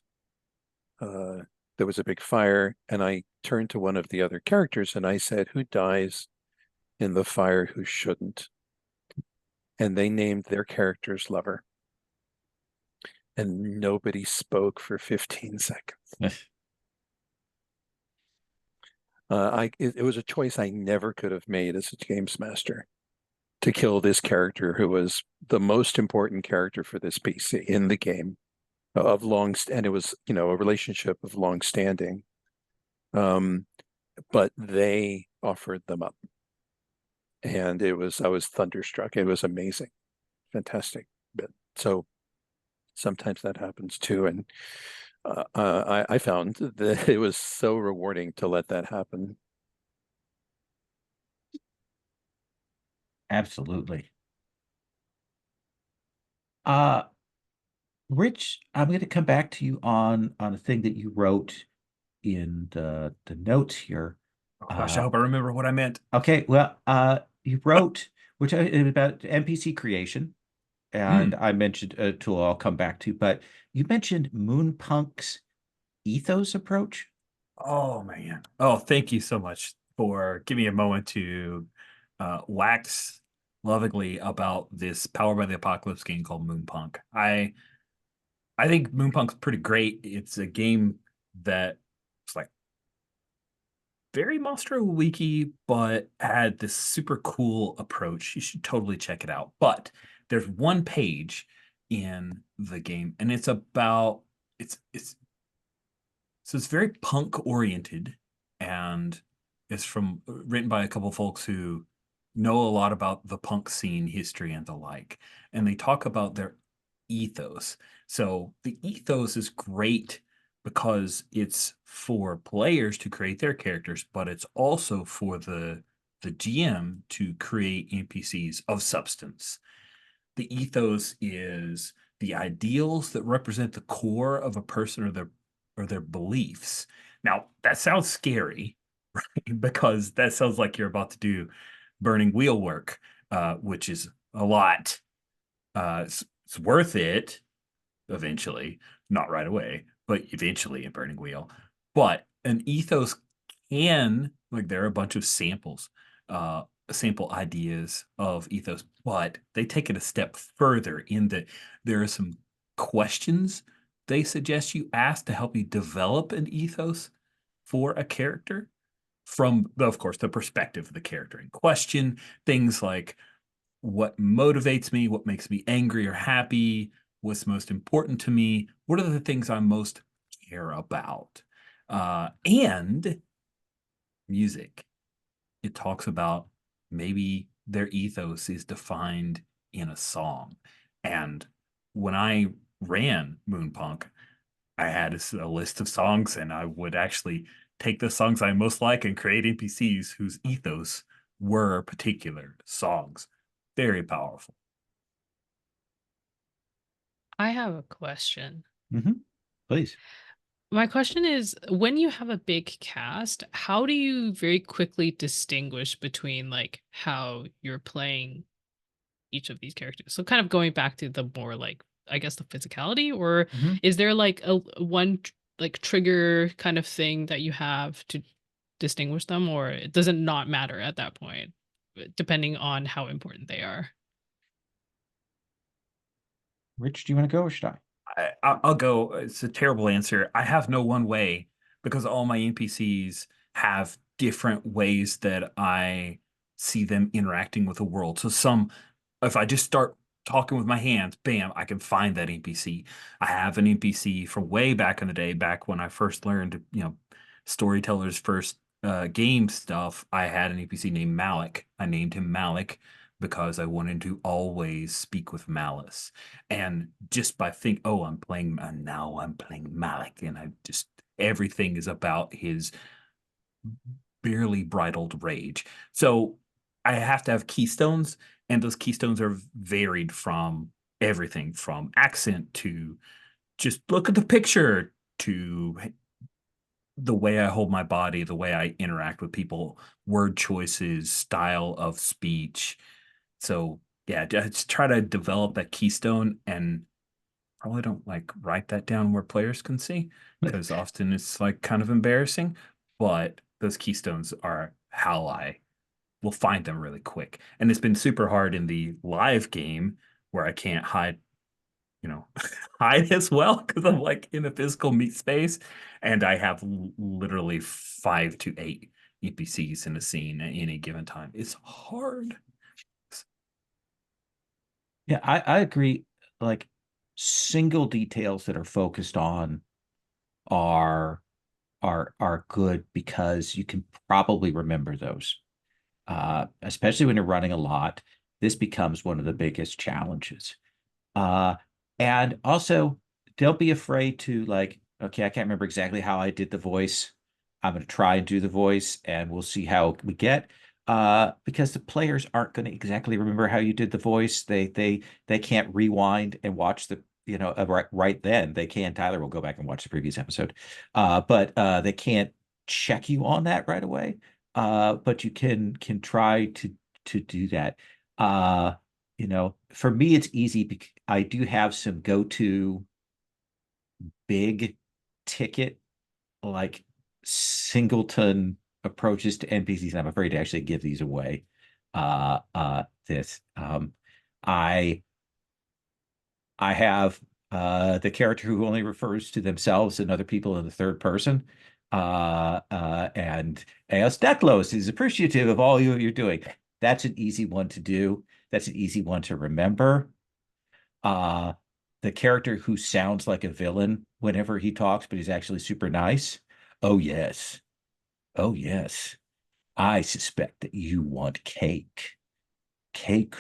there was a big fire, and I turned to one of the other characters and I said, "Who dies in the fire, who shouldn't?" And they named their character's lover. And nobody spoke for 15 seconds. It was a choice I never could have made as a games master, to kill this character who was the most important character for this PC in the game and it was, a relationship of long standing. But they offered them up, and I was thunderstruck. It was amazing, fantastic. But so sometimes that happens too, and I found that it was so rewarding to let that happen. Absolutely. Rich, I'm going to come back to you on a thing that you wrote in the notes here. Oh, gosh, I hope I remember what I meant. Okay, well, you wrote about NPC creation, and I mentioned a tool I'll come back to, but you mentioned Moonpunk's ethos approach. Oh, man. Oh, thank you so much for giving me a moment to wax lovingly about this Power by the Apocalypse game called Moonpunk. I think Moonpunk's pretty great. It's a game that it's like very Monster Wiki, but had this super cool approach. You should totally check it out. But there's one page in the game, and it's about so it's very punk oriented, and it's written by a couple folks who know a lot about the punk scene history and the like, and they talk about their ethos. So the ethos is great because it's for players to create their characters, but it's also for the GM to create NPCs of substance. The ethos is the ideals that represent the core of a person or their beliefs. Now, that sounds scary, right? Because that sounds like you're about to do burning wheel work, which is a lot. It's worth it eventually, not right away, but eventually in Burning Wheel. But an ethos there are a bunch of sample ideas of ethos, but they take it a step further in that there are some questions they suggest you ask to help you develop an ethos for a character from, of course, the perspective of the character in question. Things like, what motivates me, what makes me angry or happy, what's most important to me, what are the things I most care about, and music. It talks about maybe their ethos is defined in a song. And when I ran Moonpunk, I had a list of songs, and I would actually take the songs I most like and create NPCs whose ethos were particular songs. Very powerful. I have a question. Please. My question is, when you have a big cast, how do you very quickly distinguish between like how you're playing each of these characters? So kind of going back to the more like, I guess, the physicality, or is there like like trigger kind of thing that you have to distinguish them, or does it not matter at that point, depending on how important they are? Rich, do you want to go or should I? I'll go. It's a terrible answer. I have no one way because all my NPCs have different ways that I see them interacting with the world. So if I just start talking with my hands, bam, I can find that NPC. I have an NPC from way back in the day, back when I first learned, storytellers first game stuff. I had an NPC named Malik. I named him Malik because I wanted to always speak with malice. And just by now I'm playing Malik, and everything is about his barely bridled rage. So I have to have keystones, and those keystones are varied from everything from accent to just look at the picture to the way I hold my body, the way I interact with people, word choices, style of speech. So yeah, just try to develop that keystone, and probably don't write that down where players can see, because often it's kind of embarrassing, but those keystones are how I will find them really quick. And it's been super hard in the live game where I can't hide, hide as well, because I'm in a physical meat space, and I have literally 5 to 8 NPCs in a scene at any given time. It's hard. Yeah, I agree. Single details that are focused on are good, because you can probably remember those. Especially when you're running a lot, this becomes one of the biggest challenges. And also, don't be afraid to okay, I can't remember exactly how I did the voice. I'm going to try and do the voice, and we'll see how we get. Because the players aren't going to exactly remember how you did the voice. They can't rewind and watch the right then. They can. Tyler will go back and watch the previous episode, but they can't check you on that right away. But you can try to do that. For me, it's easy because I do have some go-to big ticket, singleton approaches to NPCs. I'm afraid to actually give these away. I have the character who only refers to themselves and other people in the third person. And Eos Deklos is appreciative of all you're doing. That's an easy one to do. That's an easy one to remember. The character who sounds like a villain whenever he talks, but he's actually super nice. Oh, yes. Oh, yes. I suspect that you want cake. Cake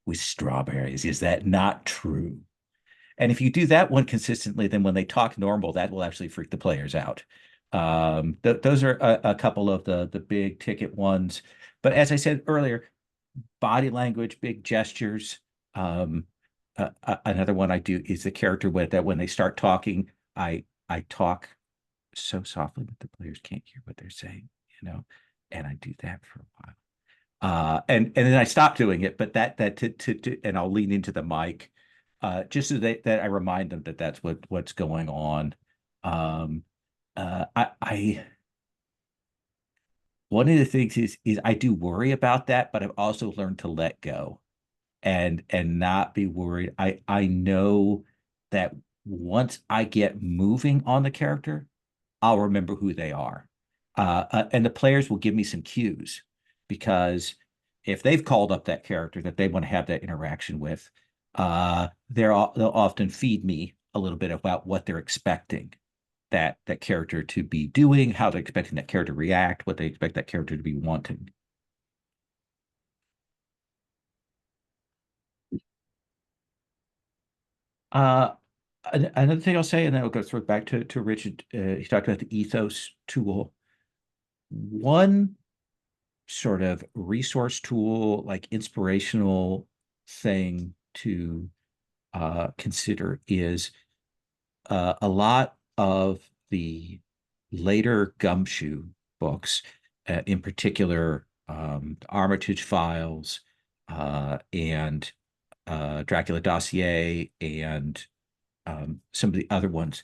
with strawberries. Is that not true? And if you do that one consistently, then when they talk normal, that will actually freak the players out. Those are a couple of the big ticket ones. But as I said earlier, body language, big gestures. Another one I do is the character that when they start talking, I talk so softly that the players can't hear what they're saying, and I do that for a while. And then I stop doing it, but and I'll lean into the mic, just so that I remind them that that's what's going on. One of the things is I do worry about that, but I've also learned to let go and not be worried. I know that once I get moving on the character, I'll remember who they are. And the players will give me some cues, because if they've called up that character that they want to have that interaction with, they'll often feed me a little bit about what they're expecting that character to be doing, how they're expecting that character to react, what they expect that character to be wanting. Another thing I'll say, and then I'll go throw it back to Richard. He talked about the ethos tool. One sort of resource tool, inspirational thing to consider is a lot of the later Gumshoe books, in particular, Armitage Files and Dracula Dossier and some of the other ones,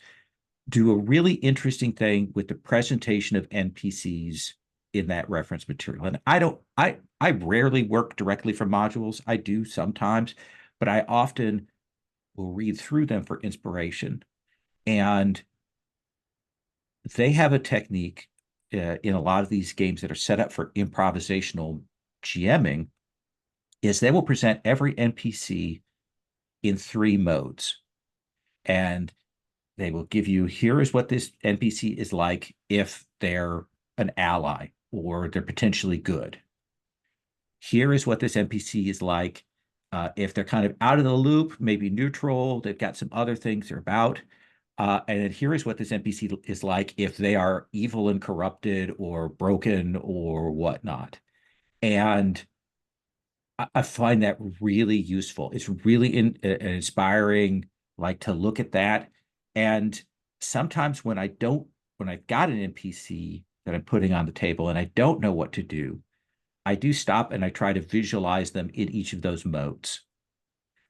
do a really interesting thing with the presentation of NPCs in that reference material. And I rarely work directly from modules. I do sometimes, but I often will read through them for inspiration. And they have a technique in a lot of these games that are set up for improvisational GMing is they will present every NPC in 3 modes. And they will give you, here is what this NPC is like if they're an ally or they're potentially good. Here is what this NPC is like if they're kind of out of the loop, maybe neutral, they've got some other things they're about. And then here is what this NPC is like if they are evil and corrupted or broken or whatnot. And I find that really useful. It's really inspiring, like to look at that. And sometimes when I've got an NPC that I'm putting on the table and I don't know what to do, I do stop and I try to visualize them in each of those modes.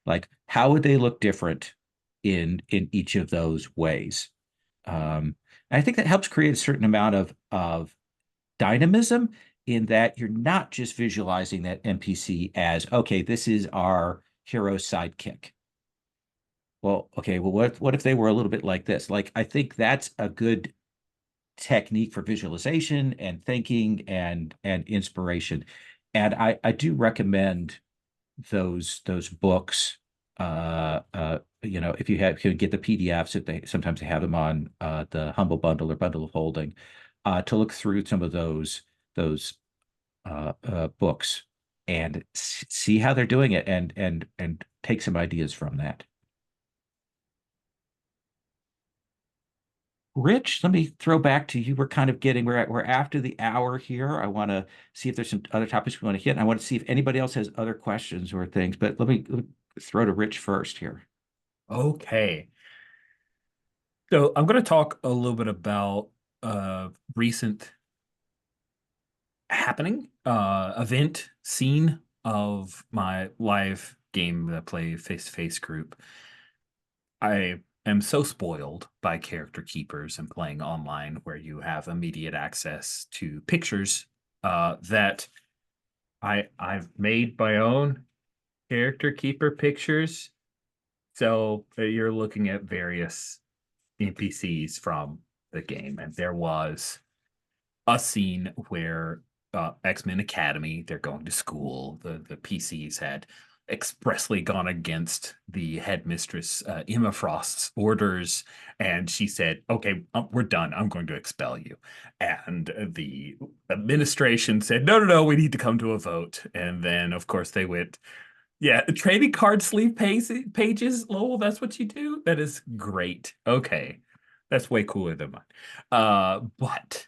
Like, how would they look different in each of those ways? And I think that helps create a certain amount of dynamism, in that you're not just visualizing that NPC as, okay, this is our hero sidekick. Well, okay, well, what if they were a little bit like this? Like, I think that's a good technique for visualization and thinking and inspiration. And I do recommend those books. If you can get the PDFs, if they sometimes they have them on the Humble Bundle or Bundle of Holding, to look through some of those books and see how they're doing it and take some ideas from that. Rich, let me throw back to you. We're kind of we're after the hour here. I want to see if there's some other topics we want to hit. And I want to see if anybody else has other questions or things, but let me throw to Rich first here. Okay. So I'm going to talk a little bit about recent happening, event, scene of my live game that I play face-to-face group. I am so spoiled by character keepers and playing online where you have immediate access to pictures that I've made my own character keeper pictures. So you're looking at various NPCs from the game, and there was a scene where X-Men Academy, they're going to school. The PCs had expressly gone against the headmistress Emma Frost's orders, and she said, okay, we're done, I'm going to expel you. And the administration said, no, we need to come to a vote. And then of course they went, yeah, trading card sleeve pages, Lowell, that's what you do? That is great. Okay, that's way cooler than mine. But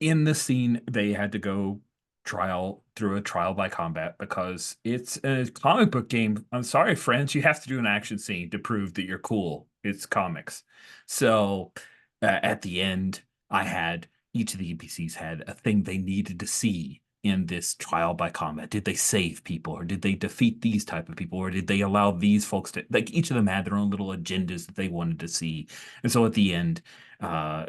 in the scene, they had to go through a trial by combat because it's a comic book game. I'm sorry, friends, you have to do an action scene to prove that you're cool. It's comics. So at the end, each of the NPCs had a thing they needed to see in this trial by combat. Did they save people, or did they defeat these type of people, or did they allow these folks to, like, each of them had their own little agendas that they wanted to see. And so at the end, they're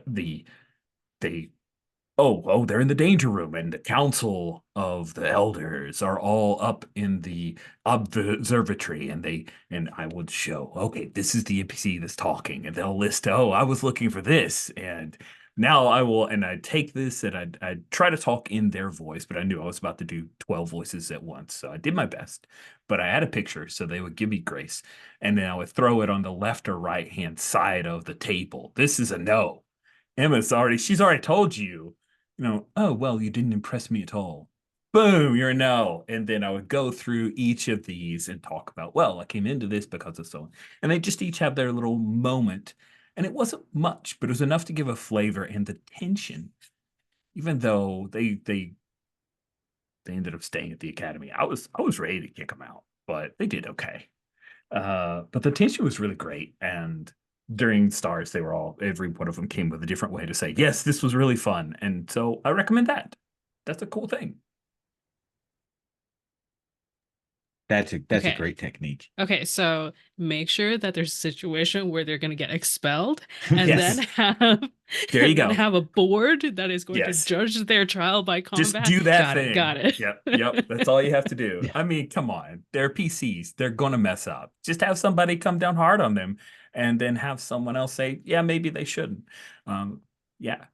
in the danger room, and the council of the elders are all up in the observatory, and I would show, okay, this is the NPC that's talking, and they'll list, oh, I was looking for this, and now I'd take this and I'd try to talk in their voice, but I knew I was about to do 12 voices at once, so I did my best. But I had a picture, so they would give me grace, and then I would throw it on the left or right hand side of the table. This is a no. She's already told you, oh, well, you didn't impress me at all. Boom, you're a no. And then I would go through each of these and talk about, well, I came into this because of so on. And they just each have their little moment. And it wasn't much, but it was enough to give a flavor, and the tension, even though they ended up staying at the academy. I was ready to kick them out, but they did okay. But the tension was really great. And during stars, every one of them came with a different way to say, yes, this was really fun. And so I recommend that. That's a cool thing. That's a great technique. Okay, so make sure that there's a situation where they're going to get expelled, and Yes. then have There you go. have a board that is going Yes. to judge their trial by combat. Just do that thing. Got it. Yep. That's all you have to do. Yeah. I mean, come on. They're PCs. They're going to mess up. Just have somebody come down hard on them, and then have someone else say, yeah, maybe they shouldn't. Yeah.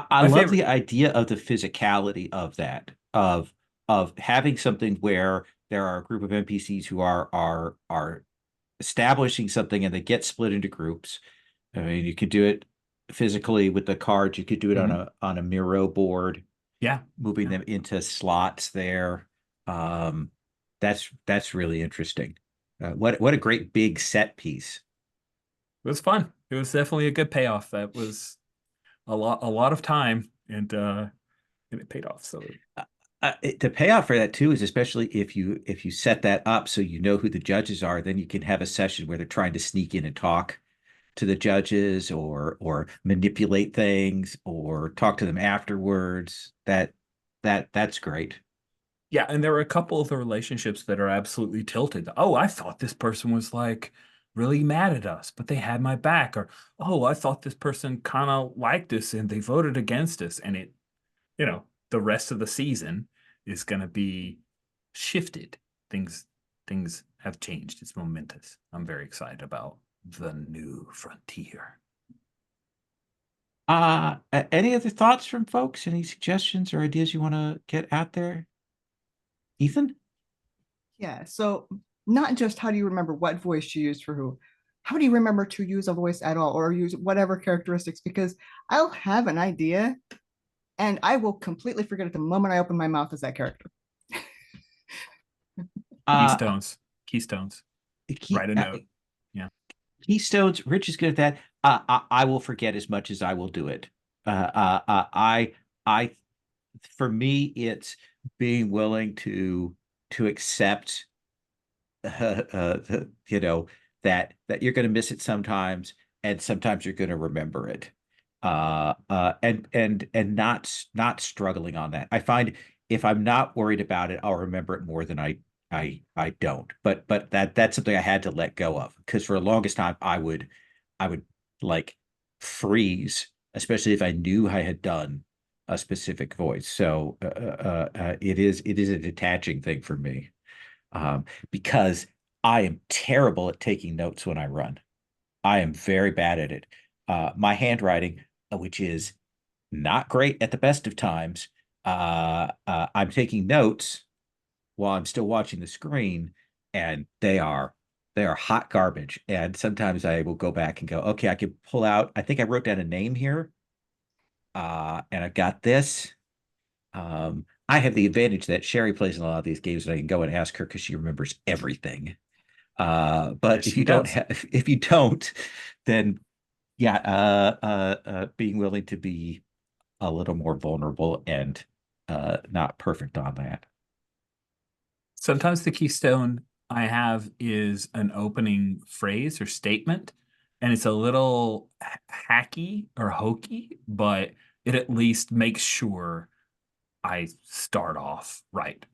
I My love favorite. the idea of the physicality of that, of having something where there are a group of NPCs who are establishing something and they get split into groups. I mean, you could do it physically with the cards. You could do it on a Miro board, Yeah. moving them into slots there. Um, that's really interesting. What a great big set piece. It was fun. It was definitely a good payoff. That was a lot of time, and it paid off. So The payoff for that too is especially if you set that up so you know who the judges are, then you can have a session where they're trying to sneak in and talk to the judges or manipulate things or talk to them afterwards. That's great. yeah, and there were a couple of the relationships that are absolutely tilted. Oh, I thought this person was like really mad at us, but they had my back. Or, oh, I thought this person kind of liked us and they voted against us. And it, the rest of the season is going to be shifted. Things have changed. It's momentous. I'm very excited about the new frontier. Any other thoughts from folks? Any suggestions or ideas you want to get out there? Ethan? Yeah. So not just how do you remember what voice you use for who, how do you remember to use a voice at all or use whatever characteristics? Because I'll have an idea and I will completely forget it the moment I open my mouth as that character. Keystones. Write a note. Yeah. Keystones. Rich is good at that. I will forget as much as I will do it. I, for me, it's being willing to accept, that you're going to miss it sometimes, and sometimes you're going to remember it, and not struggling on that. I find if I'm not worried about it, I'll remember it more than I don't. But that's something I had to let go of because for the longest time I would like freeze, especially if I knew I had done a specific voice. So it is a detaching thing for me, because I am terrible at taking notes when I run. I am very bad at it. My handwriting, which is not great at the best of times, I'm taking notes while I'm still watching the screen, and they are hot garbage. And sometimes I will go back and go, okay, I can pull out. I think I wrote down a name here, and I've got this. I have the advantage that Sherry plays in a lot of these games, and I can go and ask her because she remembers everything. But Yes, if you don't, then yeah, being willing to be a little more vulnerable and not perfect on that. Sometimes the keystone I have is an opening phrase or statement, and it's a little hacky or hokey, but it at least makes sure I start off right.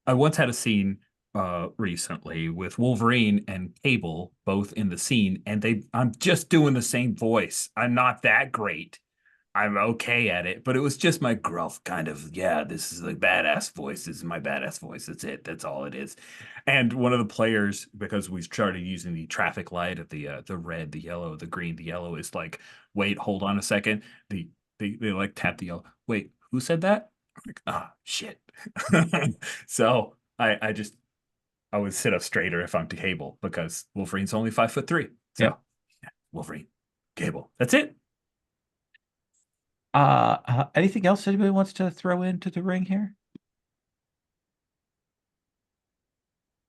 I once had a scene recently with Wolverine and Cable both in the scene, and I'm just doing the same voice. I'm not that great. I'm okay at it, but it was just my gruff kind of, yeah, this is the badass voice. This is my badass voice. That's it. That's all it is. And one of the players, because we've started using the traffic light of the red, the yellow, the green, the yellow is like, wait, hold on a second. They like tap the yellow. Wait, who said that? I'm like, shit. So I would sit up straighter if I'm to Cable because Wolverine's only 5'3". So Yeah. Wolverine, Cable. That's it. Anything else anybody wants to throw into the ring here?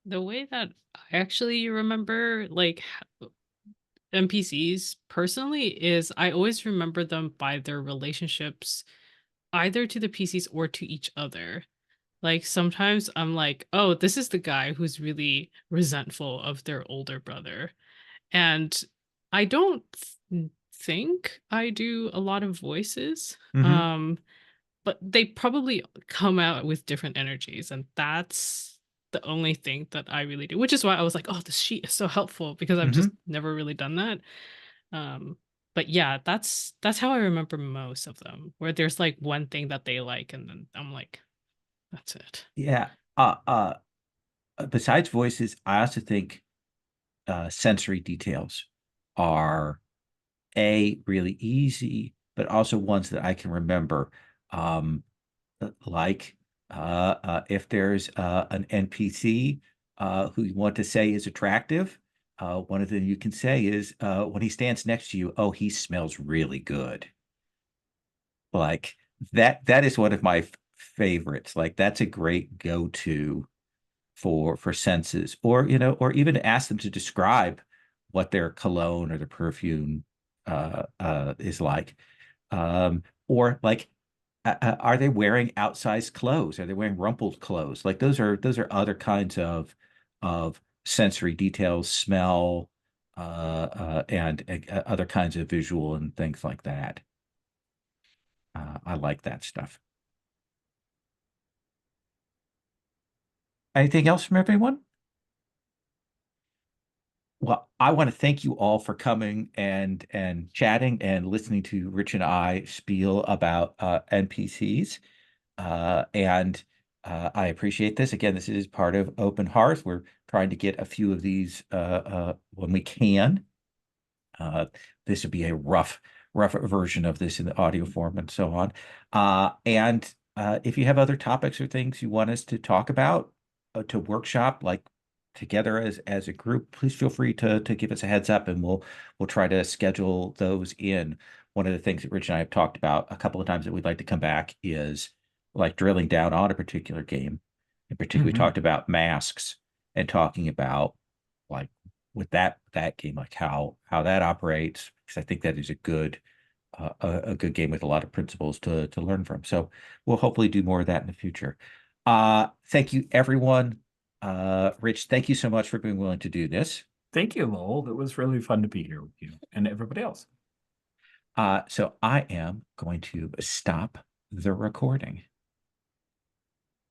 The way that I actually remember like NPCs personally is I always remember them by their relationships either to the PCs or to each other. Like sometimes I'm like, oh, this is the guy who's really resentful of their older brother. And I don't think I do a lot of voices. But they probably come out with different energies, and that's the only thing that I really do, which is why I was like, oh, this sheet is so helpful because I've just never really done that. But yeah, that's how I remember most of them, where there's like one thing that they like, and then I'm like, that's it. Yeah. Besides voices, I also think sensory details are really easy but also ones that I can remember. Like if there's an NPC who you want to say is attractive, one of them you can say is when he stands next to you, oh, he smells really good. Like that is one of my favorites. Like that's a great go-to for senses, or or even ask them to describe what their cologne or their perfume is like. Or like are they wearing outsized clothes? Are they wearing rumpled clothes? Like those are other kinds of sensory details, smell, and other kinds of visual and things like that. I like that stuff. Anything else from everyone? Well, I want to thank you all for coming and chatting and listening to Rich and I spiel about NPCs. And I appreciate this. Again, this is part of Open Hearth. We're trying to get a few of these when we can. This would be a rough version of this in the audio form and so on. And if you have other topics or things you want us to talk about, to workshop like together as a group, please feel free to give us a heads up, and we'll try to schedule those in. One of the things that Rich and I have talked about a couple of times that we'd like to come back is like drilling down on a particular game. In particular, we talked about masks and talking about like with that game, like how that operates, because I think that is a good game with a lot of principles to learn from. So we'll hopefully do more of that in the future. Thank you, everyone. Rich, thank you so much for being willing to do this. Thank you, Lowell. It was really fun to be here with you and everybody else. So I am going to stop the recording.